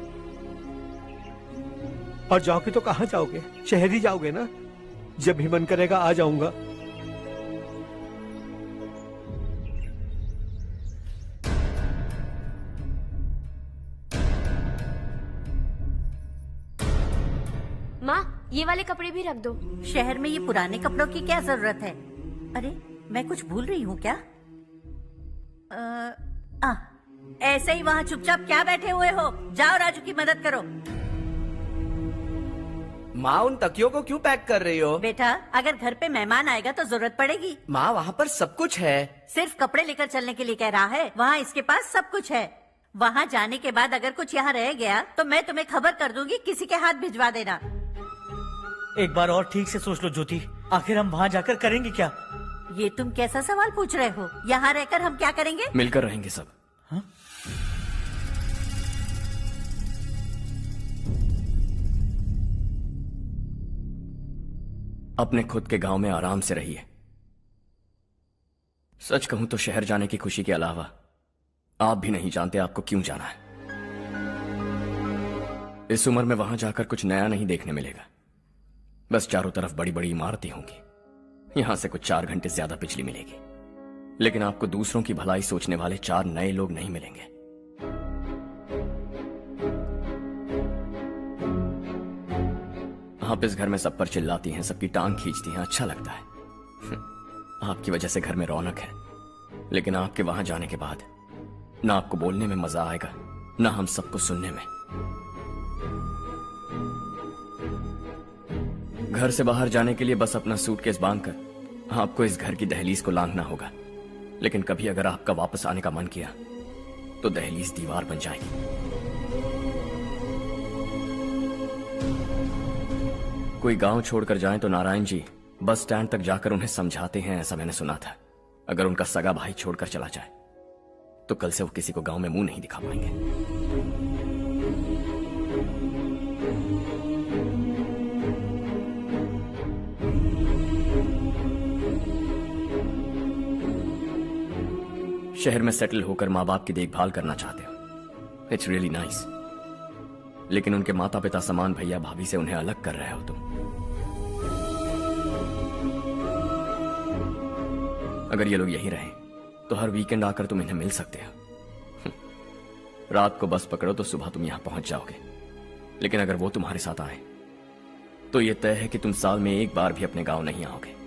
और जाओगे तो कहाँ जाओगे? शहर ही जाओगे ना? जब भी मन करेगा आ जाऊंगा। माँ, ये वाले कपड़े भी रख दो। शहर में ये पुराने कपड़ों की क्या जरूरत है? अरे मैं कुछ भूल रही हूँ क्या? ऐसे ही वहाँ चुपचाप क्या बैठे हुए हो? जाओ राजू की मदद करो। माँ, उन तकियों को क्यों पैक कर रही हो? बेटा, अगर घर पे मेहमान आएगा तो जरूरत पड़ेगी। माँ, वहाँ पर सब कुछ है। सिर्फ कपड़े लेकर चलने के लिए कह रहा है? वहाँ इसके पास सब कुछ है। वहाँ जाने के बाद अगर कुछ यहाँ रह गया तो मैं तुम्हें खबर कर दूंगी, किसी के हाथ भिजवा देना। एक बार और ठीक से सोच लो ज्योति, आखिर हम वहाँ जाकर करेंगे क्या? ये तुम कैसा सवाल पूछ रहे हो? यहाँ रहकर हम क्या करेंगे? मिलकर रहेंगे सब। हाँ? अपने खुद के गांव में आराम से रहिए। सच कहूं तो शहर जाने की खुशी के अलावा आप भी नहीं जानते आपको क्यों जाना है। इस उम्र में वहां जाकर कुछ नया नहीं देखने मिलेगा। बस चारों तरफ बड़ी बड़ी इमारतें होंगी। यहां से कुछ 4 घंटे ज्यादा बिजली मिलेगी, लेकिन आपको दूसरों की भलाई सोचने वाले 4 नए लोग नहीं मिलेंगे। आप इस घर में सब पर चिल्लाती हैं, सबकी टांग खींचती हैं, अच्छा लगता है। आपकी वजह से घर में रौनक है, लेकिन आपके वहां जाने के बाद ना आपको बोलने में मजा आएगा, ना हम सबको सुनने में। घर से बाहर जाने के लिए बस अपना सूटकेस बांधकर आपको इस घर की दहलीज को लांघना होगा, लेकिन कभी अगर आपका वापस आने का मन किया तो दहलीज दीवार बन जाएगी। कोई गांव छोड़कर जाएं तो नारायण जी बस स्टैंड तक जाकर उन्हें समझाते हैं, ऐसा मैंने सुना था। अगर उनका सगा भाई छोड़कर चला जाए तो कल से वो किसी को गांव में मुंह नहीं दिखा पाएंगे। शहर में सेटल होकर माँ बाप की देखभाल करना चाहते हो, इट्स रियली नाइस, लेकिन उनके माता पिता समान भैया भाभी से उन्हें अलग कर रहे हो तुम। अगर ये लोग यहीं रहें तो हर वीकेंड आकर तुम इन्हें मिल सकते हो। रात को बस पकड़ो तो सुबह तुम यहां पहुंच जाओगे, लेकिन अगर वो तुम्हारे साथ आए तो ये तय है कि तुम साल में एक बार भी अपने गांव नहीं आओगे।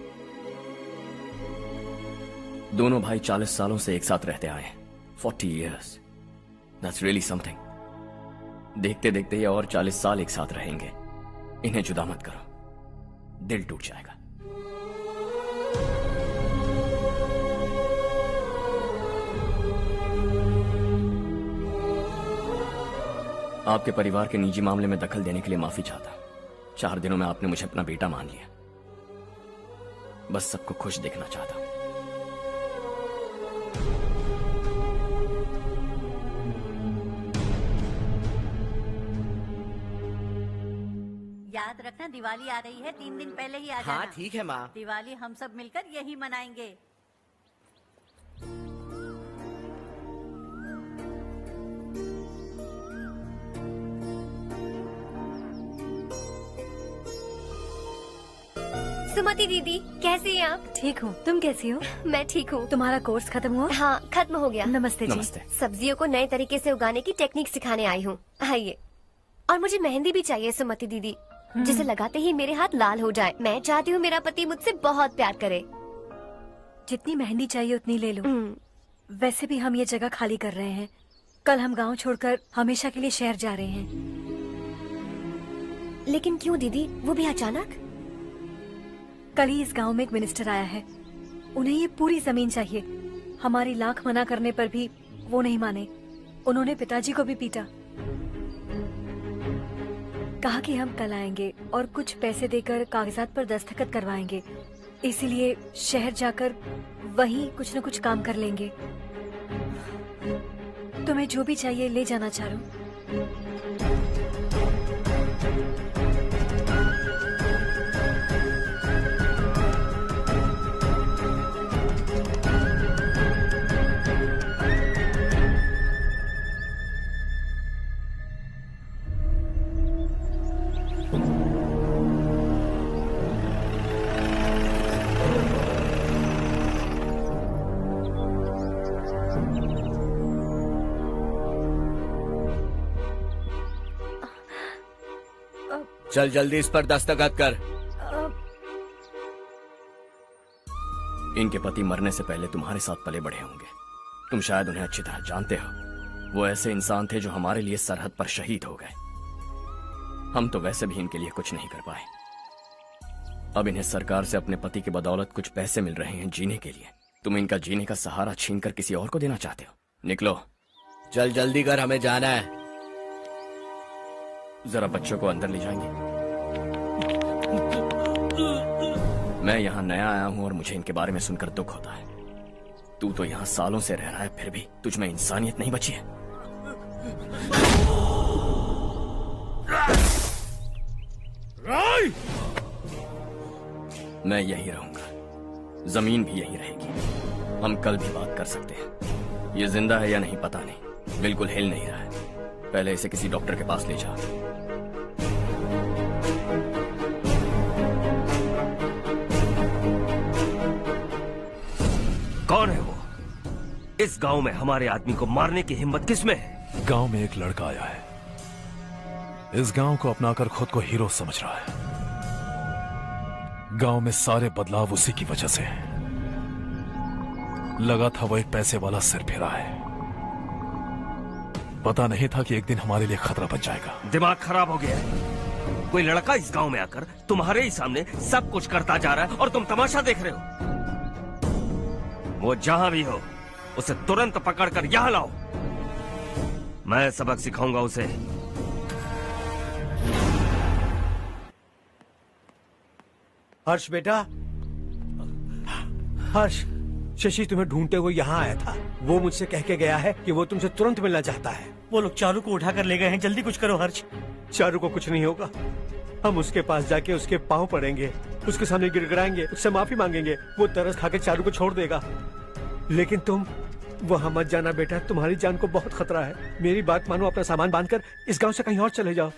दोनों भाई 40 सालों से एक साथ रहते आए हैं, 40 years, that's really something। देखते देखते ये और 40 साल एक साथ रहेंगे। इन्हें जुदा मत करो, दिल टूट जाएगा। आपके परिवार के निजी मामले में दखल देने के लिए माफी चाहता हूं। 4 दिनों में आपने मुझे अपना बेटा मान लिया। बस सबको खुश देखना चाहता हूं। याद रखना, दिवाली आ रही है, 3 दिन पहले ही आ जाना। हाँ ठीक है माँ। दिवाली हम सब मिलकर यही मनाएंगे। सुमति दीदी, कैसे हैं आप? ठीक हूँ, तुम कैसी हो? मैं ठीक हूँ। तुम्हारा कोर्स खत्म हुआ? हाँ, खत्म हो गया। नमस्ते जी। नमस्ते। सब्जियों को नए तरीके से उगाने की टेक्निक सिखाने आई हूँ। आइए। और मुझे मेहंदी भी चाहिए सुमति दीदी, जिसे लगाते ही मेरे हाथ लाल हो जाए। मैं चाहती हूँ मेरा पति मुझसे बहुत प्यार करे। जितनी मेहंदी चाहिए उतनी ले लो। वैसे भी हम ये जगह खाली कर रहे हैं। कल हम गांव छोड़कर हमेशा के लिए शहर जा रहे हैं। लेकिन क्यों दीदी, वो भी अचानक? कल ही इस गांव में एक मिनिस्टर आया है। उन्हें ये पूरी जमीन चाहिए। हमारी लाख मना करने पर भी वो नहीं माने। उन्होंने पिताजी को भी पीटा। कहा कि हम कल आएंगे और कुछ पैसे देकर कागजात पर दस्तखत करवाएंगे। इसीलिए शहर जाकर वहीं कुछ न कुछ काम कर लेंगे। तुम्हें जो भी चाहिए ले जाना चारू। चल जल्दी इस पर दस्तखत कर। इनके पति मरने से पहले तुम्हारे साथ पले बढ़े होंगे। तुम शायद उन्हें अच्छी तरह जानते हो। वो ऐसे इंसान थे जो हमारे लिए सरहद पर शहीद हो गए। हम तो वैसे भी इनके लिए कुछ नहीं कर पाए। अब इन्हें सरकार से अपने पति की बदौलत कुछ पैसे मिल रहे हैं जीने के लिए। तुम इनका जीने का सहारा छीनकर किसी और को देना चाहते हो। निकलो। चल जल्दी कर, हमें जाना है। जरा बच्चों को अंदर ले जाएंगे। मैं यहाँ नया आया हूँ और मुझे इनके बारे में सुनकर दुख होता है। तू तो यहाँ सालों से रह रहा है, फिर भी तुझ में इंसानियत नहीं बची है। मैं यही रहूंगा, जमीन भी यही रहेगी। हम कल भी बात कर सकते हैं। ये जिंदा है या नहीं पता नहीं, बिल्कुल हिल नहीं रहा है। पहले इसे किसी डॉक्टर के पास ले जा। कौन है वो? इस गांव में हमारे आदमी को मारने की हिम्मत किसमें है? गांव में एक लड़का आया है। इस गांव को अपनाकर खुद को हीरो समझ रहा है। गांव में सारे बदलाव उसी की वजह से हैं। लगा था वो एक पैसे वाला सिरफिरा है। पता नहीं था कि एक दिन हमारे लिए खतरा बन जाएगा। दिमाग खराब हो गया है। कोई लड़का इस गांव में आकर तुम्हारे ही सामने सब कुछ करता जा रहा है और तुम तमाशा देख रहे हो। वो जहां भी हो उसे तुरंत पकड़कर यहां लाओ। मैं सबक सिखाऊंगा उसे। हर्ष बेटा, हर्ष, शशि तुम्हें ढूंढते हुए यहाँ आया था। वो मुझसे कह के गया है कि वो तुमसे तुरंत मिलना चाहता है। वो लोग चारू को उठाकर ले गए हैं। जल्दी कुछ करो हर्ष। चारू को कुछ नहीं होगा। हम उसके पास जाके उसके पांव पड़ेंगे, उसके सामने गिड़गिड़ाएंगे, उससे माफी मांगेंगे। वो तरस खाके चारू को छोड़ देगा। लेकिन तुम वहां मत जाना बेटा, तुम्हारी जान को बहुत खतरा है। मेरी बात मानो, अपना सामान बांधकर इस गांव से कहीं और चले जाओ।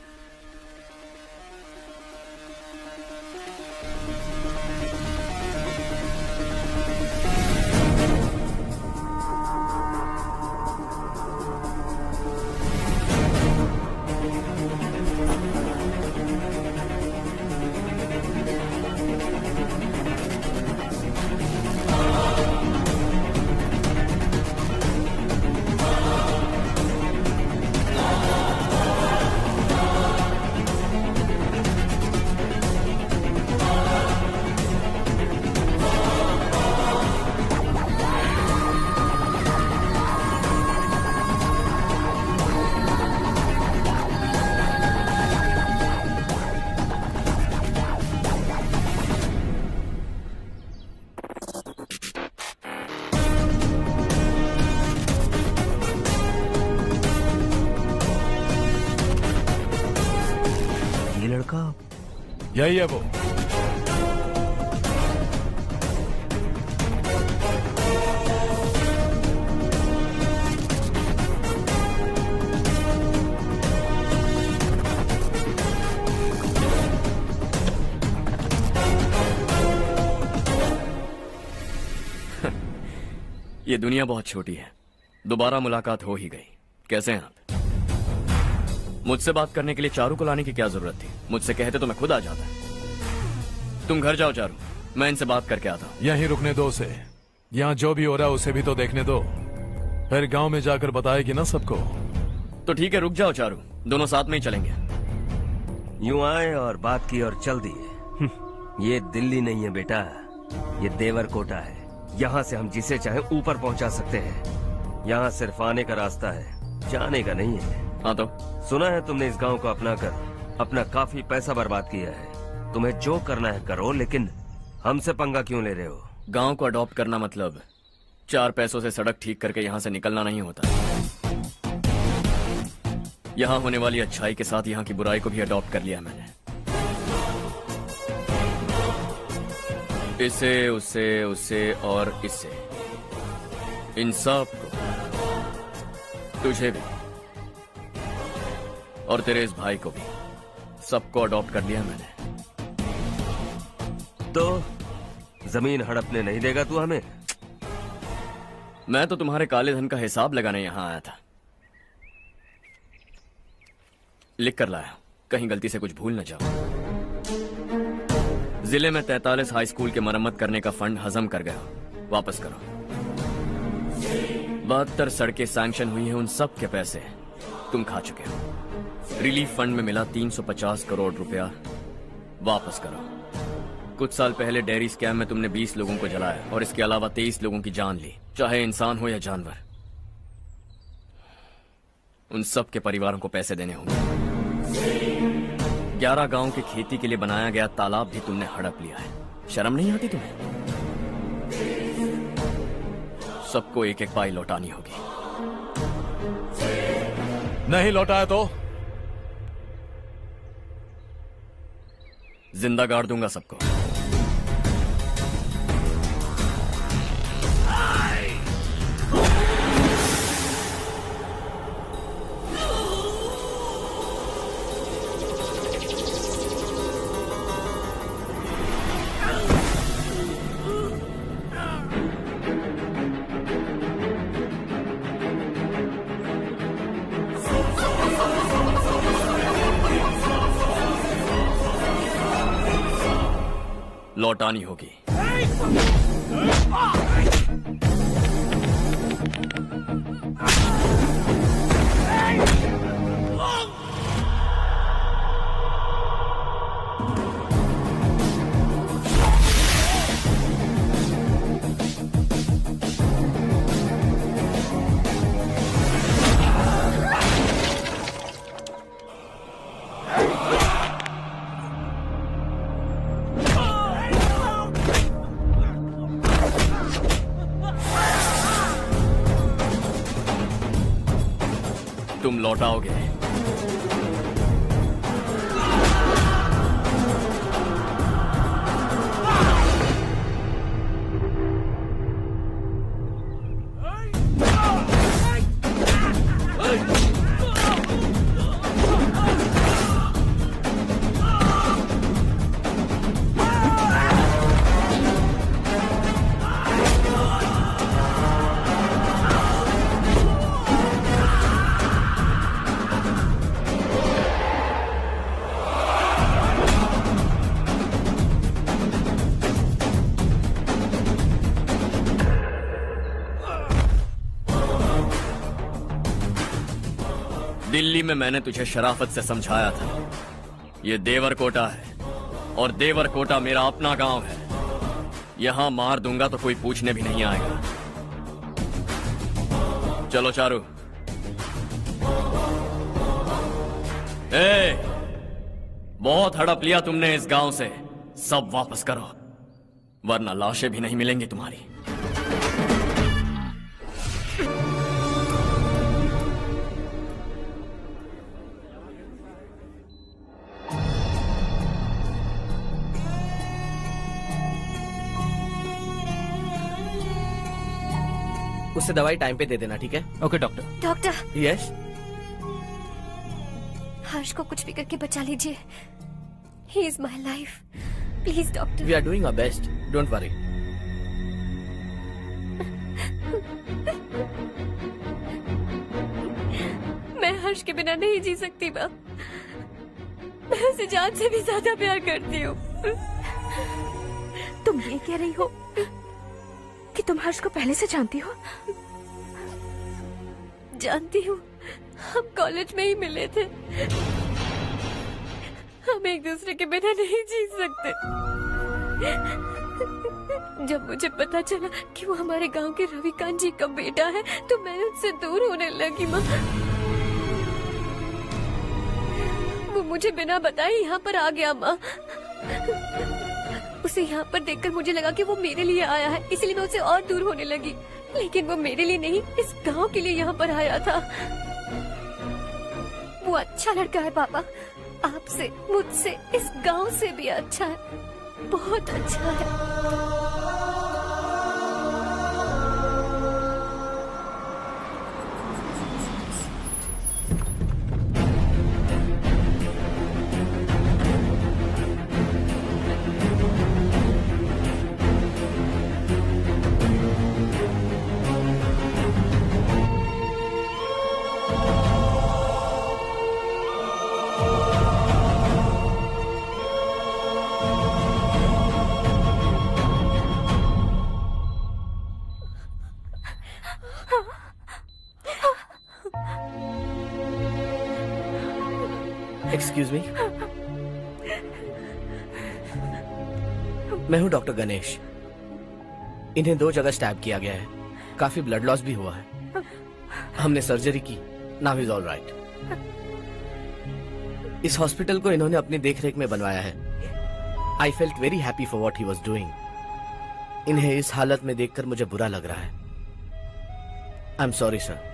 यही है वो। ये दुनिया बहुत छोटी है, दोबारा मुलाकात हो ही गई। कैसे हैं आप? मुझसे बात करने के लिए चारू को लाने की क्या जरूरत थी? मुझसे कहते तो मैं खुद आ जाता। तुम घर जाओ चारू, मैं इनसे बात करके आता हूँ। यहीं रुकने दो उसे। यहाँ जो भी हो रहा है उसे भी तो देखने दो, फिर गांव में जाकर बताएगी ना सबको। तो ठीक है, रुक जाओ चारू, दोनों साथ में ही चलेंगे। यूं आए और बात की और चल दिए। ये दिल्ली नहीं है बेटा, ये देवरकोटा है। यहाँ से हम जिसे चाहे ऊपर पहुँचा सकते हैं। यहाँ सिर्फ आने का रास्ता है, जाने का नहीं है। हाँ तो सुना है तुमने इस गांव को अपना कर अपना काफी पैसा बर्बाद किया है। तुम्हें जो करना है करो, लेकिन हमसे पंगा क्यों ले रहे हो? गांव को अडॉप्ट करना मतलब 4 पैसों से सड़क ठीक करके यहाँ से निकलना नहीं होता। यहाँ होने वाली अच्छाई के साथ यहाँ की बुराई को भी अडॉप्ट कर लिया मैंने। इसे, उससे, उससे और इससे, इन सब को, तुझे भी और तेरे इस भाई को भी, सबको अडॉप्ट कर लिया मैंने। तो जमीन हड़पने नहीं देगा तू हमें? मैं तो तुम्हारे काले धन का हिसाब लगाने यहां आया था। लिख कर लाया, कहीं गलती से कुछ भूल न जाओ। जिले में 43 हाई स्कूल के मरम्मत करने का फंड हजम कर गया, वापस करो। 72 सड़कें सैंक्शन हुई हैं, उन सब के पैसे तुम खा चुके हो। रिलीफ फंड में मिला 350 करोड़ रुपया, वापस करो। कुछ साल पहले डेयरी स्कैम में तुमने 20 लोगों को जलाया और इसके अलावा 23 लोगों की जान ली, चाहे इंसान हो या जानवर। उन सब के परिवारों को पैसे देने होंगे। 11 गांव के खेती के लिए बनाया गया तालाब भी तुमने हड़प लिया है। शर्म नहीं आती तुम्हें? सबको एक एक पाई लौटानी होगी। नहीं लौटाया तो जिंदा गाड़ दूंगा सबको। लौटानी होगी। तुम लौटाओगे। दिल्ली में मैंने तुझे शराफत से समझाया था, ये देवरकोटा है और देवरकोटा मेरा अपना गांव है। यहां मार दूंगा तो कोई पूछने भी नहीं आएगा। चलो चारू। बहुत हड़प लिया तुमने इस गांव से, सब वापस करो वरना लाशें भी नहीं मिलेंगी तुम्हारी। उससे दवाई टाइम पे दे देना, ठीक है? Okay doctor. Doctor. Yes. Harsh को कुछ भी करके बचा लीजिए। He is my life, please doctor. We are doing our best, don't worry. Harsh के बिना नहीं जी सकती माँ। मैं उसे जान से भी ज्यादा प्यार करती हूँ। तुम ये कह रही हो कि तुम हर्ष को पहले से जानती हो? जानती हूँ, हम कॉलेज में ही मिले थे। हम एक दूसरे के बिना नहीं जी सकते। जब मुझे पता चला कि वो हमारे गांव के रविकांत जी का बेटा है तो मैं उससे दूर होने लगी माँ। वो मुझे बिना बताए यहाँ पर आ गया माँ। उसे यहाँ पर देखकर मुझे लगा कि वो मेरे लिए आया है, इसलिए मैं उससे और दूर होने लगी। लेकिन वो मेरे लिए नहीं, इस गांव के लिए यहाँ पर आया था। वो अच्छा लड़का है पापा, आपसे, मुझसे, इस गांव से भी अच्छा है, बहुत अच्छा है। एक्सक्यूज मी, मैं हूं डॉक्टर गणेश। इन्हें 2 जगह स्टैब किया गया है, काफी ब्लड लॉस भी हुआ है। हमने सर्जरी की, नाउ इज ऑल राइट। इस हॉस्पिटल को इन्होंने अपनी देखरेख में बनवाया है। I felt very happy for what he was doing. इन्हें इस हालत में देखकर मुझे बुरा लग रहा है। I am sorry sir.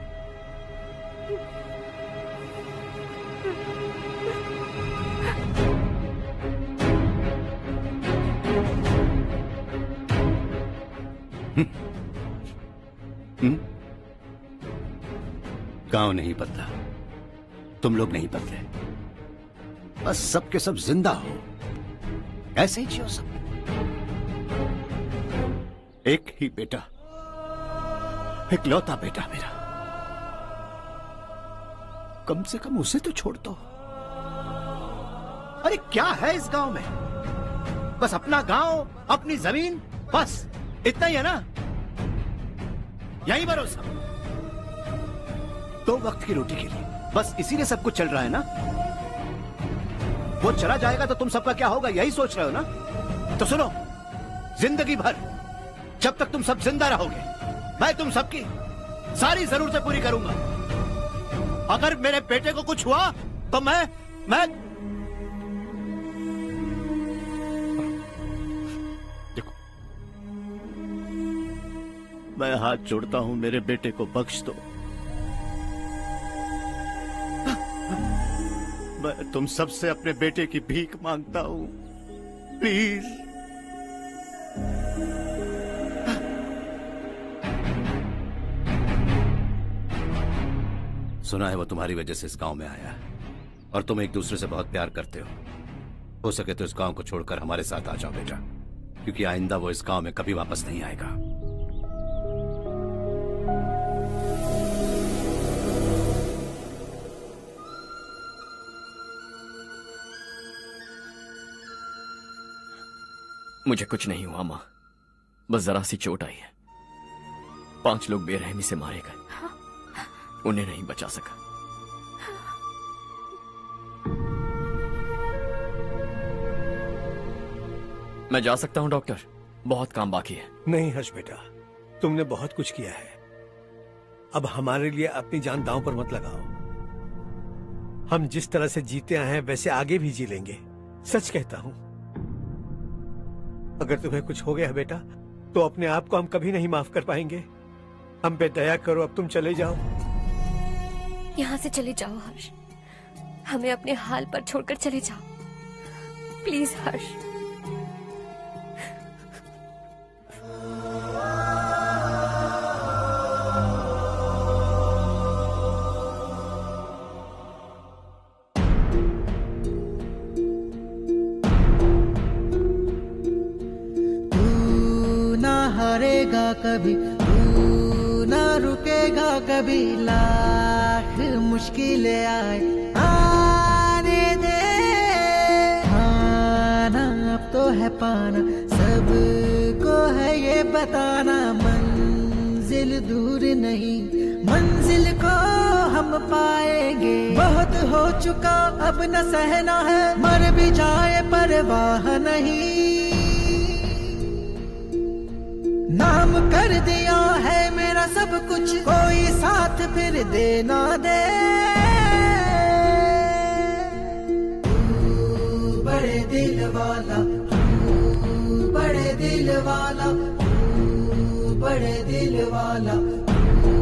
गांव नहीं बदला, तुम लोग नहीं बदले, बस सबके सब जिंदा हो, ऐसे ही जियो सब। एक ही बेटा, इकलौता बेटा मेरा, कम से कम उसे तो छोड़ दो। अरे क्या है इस गांव में? बस अपना गांव, अपनी जमीन, बस इतना ही है ना? यही भरोसा, 2 वक्त की रोटी के लिए, बस इसीलिए सब कुछ चल रहा है ना? वो चला जाएगा तो तुम सबका क्या होगा, यही सोच रहे हो ना? तो सुनो, जिंदगी भर जब तक तुम सब जिंदा रहोगे, मैं तुम सबकी सारी जरूरतें पूरी करूंगा। अगर मेरे बेटे को कुछ हुआ तो मैं देखो, मैं हाथ जोड़ता हूं, मेरे बेटे को बख्श दो। मैं तुम सबसे अपने बेटे की भीख मांगता हूं, प्लीज। सुना है वो तुम्हारी वजह से इस गांव में आया है और तुम एक दूसरे से बहुत प्यार करते हो सके तो इस गांव को छोड़कर हमारे साथ आ जाओ बेटा, क्योंकि आइंदा वो इस गांव में कभी वापस नहीं आएगा। मुझे कुछ नहीं हुआ माँ, बस जरा सी चोट आई है। 5 लोग बेरहमी से मारे गए, उन्हें नहीं बचा सका। मैं जा सकता हूं डॉक्टर, बहुत काम बाकी है। नहीं हर्ष बेटा, तुमने बहुत कुछ किया है, अब हमारे लिए अपनी जान दांव पर मत लगाओ। हम जिस तरह से जीते आए हैं वैसे आगे भी जी लेंगे, सच कहता हूं। अगर तुम्हें कुछ हो गया बेटा तो अपने आप को हम कभी नहीं माफ कर पाएंगे। हम पे दया करो, अब तुम चले जाओ। यहाँ से चले जाओ हर्ष, हमें अपने हाल पर छोड़कर चले जाओ, प्लीज हर्ष। तू ना हारेगा कभी, तू ना रुकेगा कभी लाख मुश्किलें आए आने दे। खाना अब तो है पाना, सबको है ये बताना, मंजिल दूर नहीं, मंजिल को हम पाएंगे। बहुत हो चुका अब न सहना है, मर भी जाए परवाह नहीं। नाम कर दिया है मेरा सब कुछ, कोई साथ फिर देना दे। तू बड़े दिल वाला, तू बड़े दिल वाला, तू बड़े दिल वाला, तू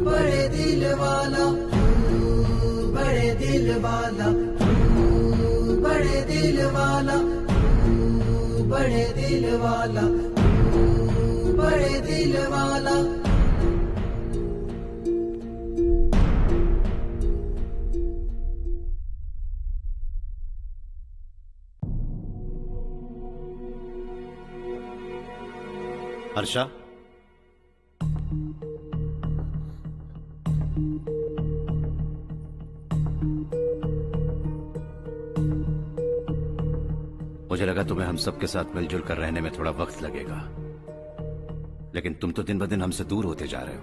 बड़े दिल वाला, तू बड़े दिल वाला, तू बड़े दिल वाला, तू बड़े दिल वाला, बड़े दिल वाला। हर्षा, मुझे लगा तुम्हें हम सबके साथ मिलजुल कर रहने में थोड़ा वक्त लगेगा, लेकिन तुम तो दिन ब दिन हमसे दूर होते जा रहे हो।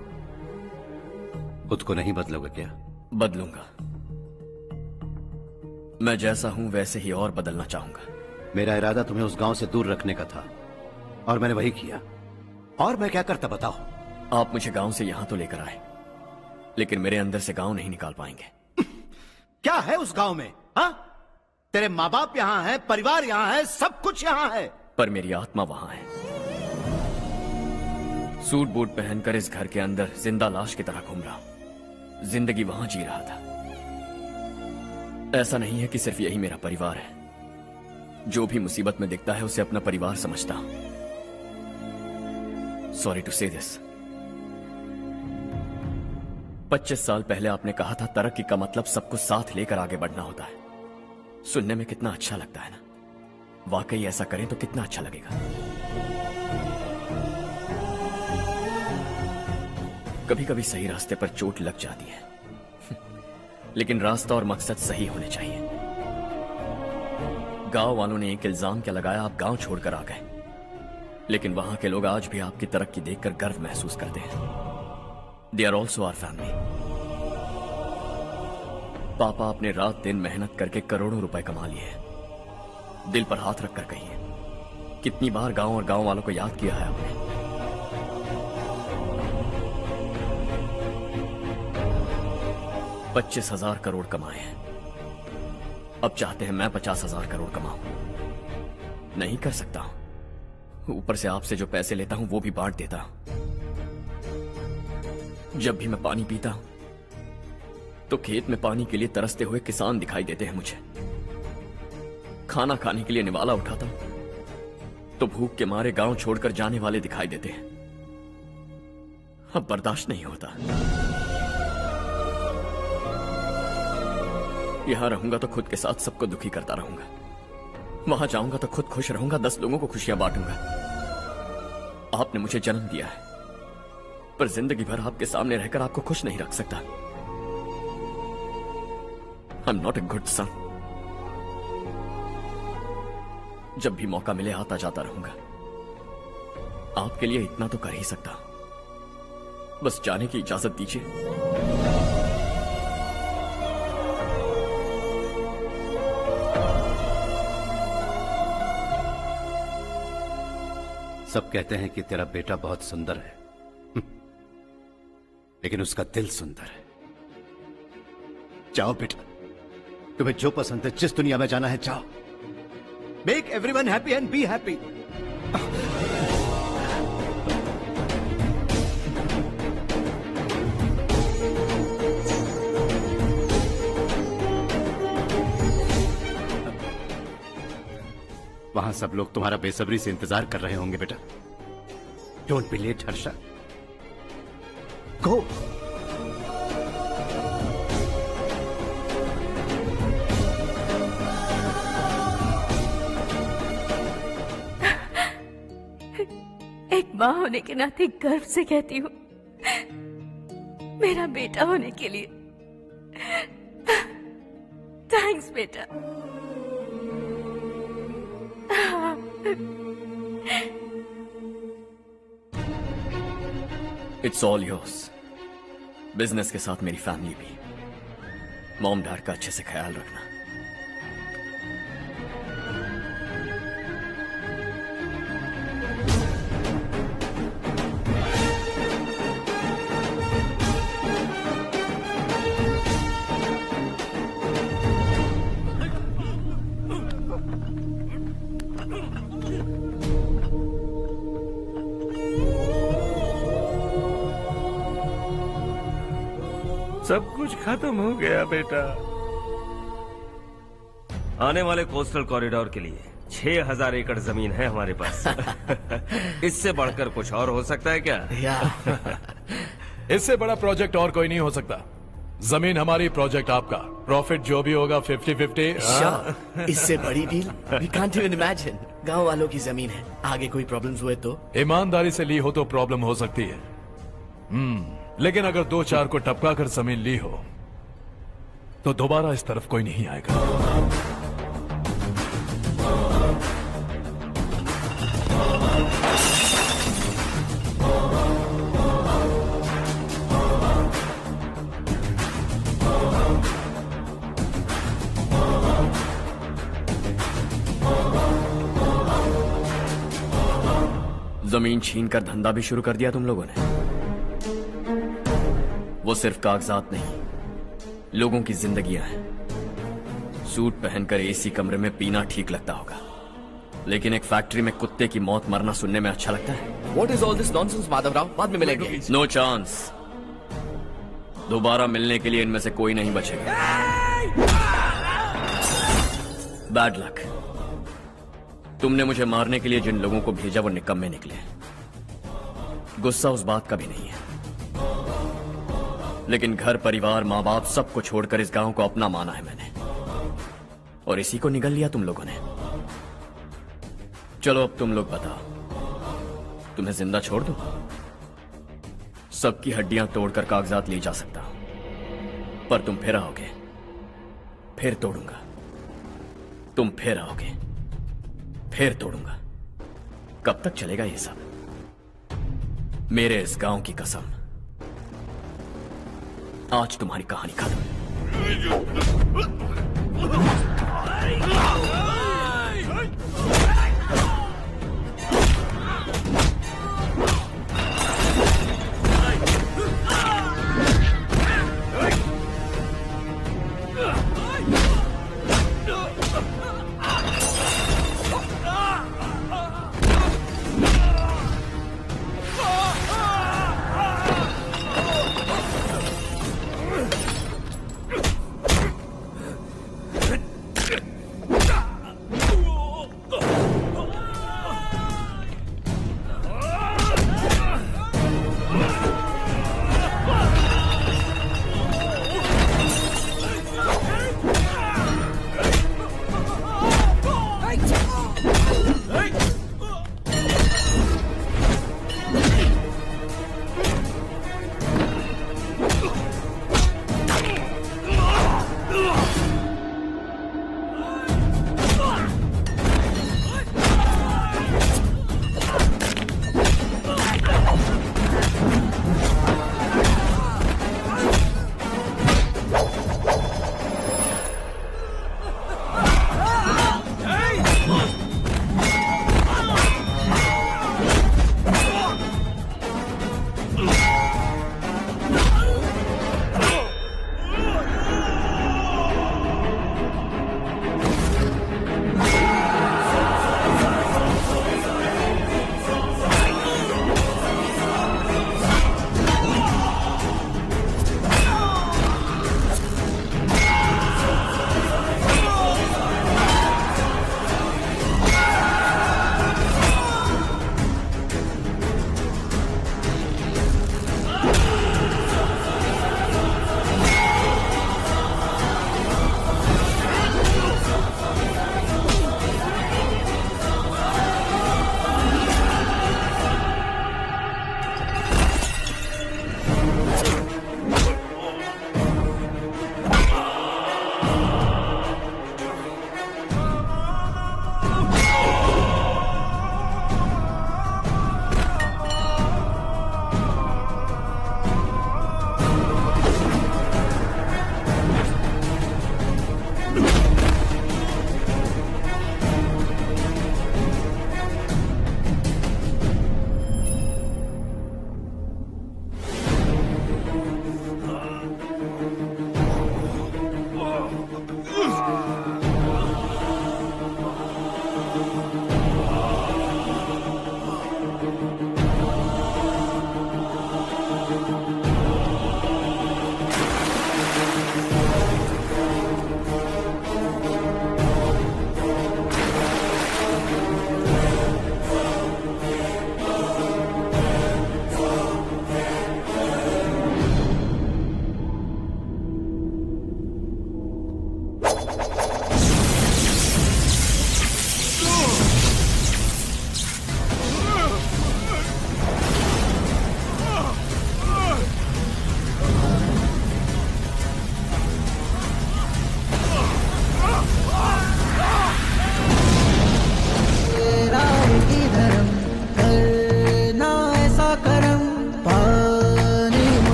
खुद को नहीं बदलोगे क्या? बदलूंगा। मैं जैसा हूं वैसे ही और बदलना चाहूंगा। मेरा इरादा तुम्हें उस गांव से दूर रखने का था और मैंने वही किया। और मैं क्या करता बताओ? आप मुझे गांव से यहां तो लेकर आए, लेकिन मेरे अंदर से गांव नहीं निकाल पाएंगे। क्या है उस गांव में? हाँ, तेरे माँ बाप यहां है, परिवार यहां है, सब कुछ यहां है, पर मेरी आत्मा वहां है। सूट बूट पहनकर इस घर के अंदर जिंदा लाश की तरह घूम रहा हूं। जिंदगी वहां जी रहा था। ऐसा नहीं है कि सिर्फ यही मेरा परिवार है। जो भी मुसीबत में दिखता है उसे अपना परिवार समझता हूं। सॉरी टू से दिस। 25 साल पहले आपने कहा था तरक्की का मतलब सबको साथ लेकर आगे बढ़ना होता है। सुनने में कितना अच्छा लगता है ना? वाकई ऐसा करें तो कितना अच्छा लगेगा। कभी कभी सही रास्ते पर चोट लग जाती है, लेकिन रास्ता और मकसद सही होने चाहिए। गांव वालों ने एक इल्जाम क्या लगाया, आप गांव छोड़कर आ गए, लेकिन वहां के लोग आज भी आपकी तरक्की देखकर गर्व महसूस करते हैं। They are also our family. पापा आपने रात दिन मेहनत करके करोड़ों रुपए कमा लिए हैं। दिल पर हाथ रखकर कहिए, कितनी बार गांव और गांव वालों को याद किया है आपने? $25,000 करोड़ कमाए हैं। अब चाहते हैं मैं 50,000 करोड़ कमाऊं। नहीं कर सकता हूं। ऊपर से आपसे जो पैसे लेता हूं वो भी बांट देता हूं। जब भी मैं पानी पीता हूं तो खेत में पानी के लिए तरसते हुए किसान दिखाई देते हैं मुझे। खाना खाने के लिए निवाला उठाता हूं तो भूख के मारे गांव छोड़कर जाने वाले दिखाई देते हैं। अब बर्दाश्त नहीं होता। यहां रहूंगा तो खुद के साथ सबको दुखी करता रहूंगा। वहां जाऊंगा तो खुद खुश रहूंगा, 10 लोगों को खुशियां बांटूंगा। आपने मुझे जन्म दिया है, पर जिंदगी भर आपके सामने रहकर आपको खुश नहीं रख सकता। I am not a good son. जब भी मौका मिले आता जाता रहूंगा। आपके लिए इतना तो कर ही सकता, बस जाने की इजाजत दीजिए। सब कहते हैं कि तेरा बेटा बहुत सुंदर है, लेकिन उसका दिल सुंदर है। जाओ बेटा, तुम्हें जो पसंद है, जिस दुनिया में जाना है जाओ। Make everyone happy and be happy. वहां सब लोग तुम्हारा बेसब्री से इंतजार कर रहे होंगे बेटा। डोंट बी लेट हर्षा, गो। एक माँ होने के नाते गर्व से कहती हूँ, मेरा बेटा होने के लिए। थैंक्स बेटा। It's all yours. बिजनेस के साथ मेरी फैमिली भी। मॉम डैड का अच्छे से ख्याल रखना। सब कुछ खत्म हो गया बेटा। आने वाले कोस्टल कॉरिडोर के लिए 6000 एकड़ जमीन है हमारे पास। इससे बढ़कर कुछ और हो सकता है क्या? इससे बड़ा प्रोजेक्ट और कोई नहीं हो सकता। जमीन हमारी, प्रोजेक्ट आपका। प्रॉफिट जो भी होगा 50-50। इससे बड़ी deal we can't even imagine. गांव वालों की जमीन है, आगे कोई प्रॉब्लम्स हुए तो? ईमानदारी से ली हो तो प्रॉब्लम हो सकती है, लेकिन अगर 2-4 को टपका कर जमीन ली हो तो दोबारा इस तरफ कोई नहीं आएगा। जमीन छीन कर धंधा भी शुरू कर दिया तुम लोगों ने। वो सिर्फ कागजात नहीं, लोगों की जिंदगियां हैं। सूट पहनकर एसी कमरे में पीना ठीक लगता होगा, लेकिन एक फैक्ट्री में कुत्ते की मौत मरना सुनने में अच्छा लगता है। What is all this nonsense, Madhavrao? बाद में मिलेंगे। No chance. दोबारा मिलने के लिए इनमें से कोई नहीं बचेगा। Bad luck. तुमने मुझे मारने के लिए जिन लोगों को भेजा वो निकम्मे निकले। गुस्सा उस बात का भी नहीं है, लेकिन घर परिवार माँ बाप सबको छोड़कर इस गांव को अपना माना है मैंने, और इसी को निगल लिया तुम लोगों ने। चलो अब तुम लोग बताओ, तुम्हें जिंदा छोड़ दूं? सबकी हड्डियां तोड़कर कागजात ले जा सकता हूं, पर तुम फिर आओगे, फिर तोड़ूंगा। तुम फिर आओगे, फिर तोड़ूंगा। कब तक चलेगा ये सब? मेरे इस गांव की कसम, आज तुम्हारी कहानी खत्म।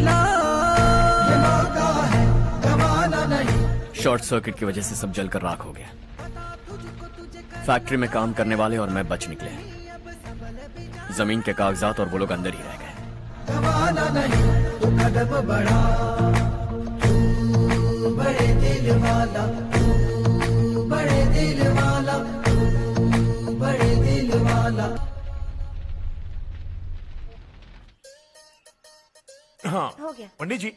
मिला, ये मौका है गवाना नहीं। शॉर्ट सर्किट की वजह से सब जलकर राख हो गया। फैक्ट्री में काम करने वाले और मैं बच निकले। जमीन के कागजात और वो लोग अंदर ही रह गए। गवाना नहीं, तू कदम बढ़ा, तू बड़े दिल वाला, तू बड़े दिल वाला, तू बड़े दिल वाला। हाँ हो गया। पंडित जी,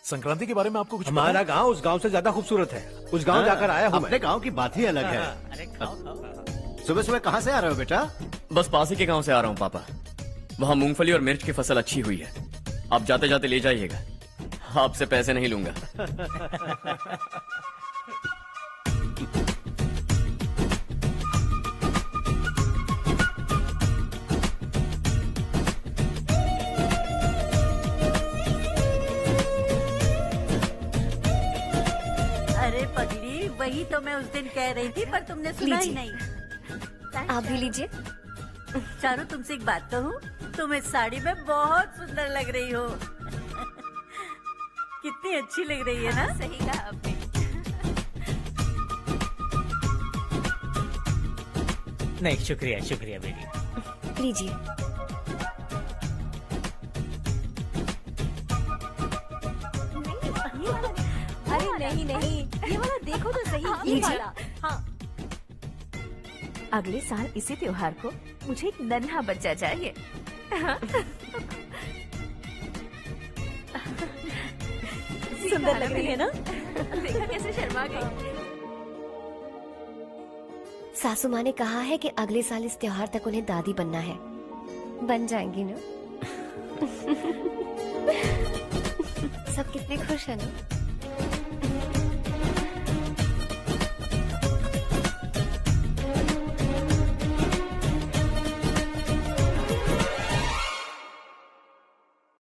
संक्रांति के बारे में आपको कुछ हमारा गांव उस गांव से ज्यादा खूबसूरत है। उस गांव जाकर आया हूँ मैं। अपने गांव की बात ही अलग है। सुबह सुबह कहाँ से आ रहे हो बेटा? बस पास ही के गांव से आ रहा हूँ पापा। वहाँ मूंगफली और मिर्च की फसल अच्छी हुई है। आप जाते जाते ले जाइएगा। आपसे पैसे नहीं लूंगा। अरे पगली, वही तो मैं उस दिन कह रही थी पर तुमने सुना ही लीजिए। नहीं। आप भी लीजिए। चारू, तुमसे एक बात कहूँ, तुम इस साड़ी में बहुत सुंदर लग रही हो। कितनी अच्छी लग रही है ना? सही कहा आपने। नहीं, शुक्रिया शुक्रिया बेटी। लीजिए। अरे नहीं नहीं, ये वाला देखो तो सही, ये लीजिए। वाला। हाँ। अगले साल इसी त्योहार को मुझे एक नन्हा बच्चा चाहिए। सुंदर लग रही है ना? देखा कैसे शर्मा गई। सासू माँ ने कहा है कि अगले साल इस त्योहार तक उन्हें दादी बनना है। बन जाएंगी ना? सब कितने खुश है ना?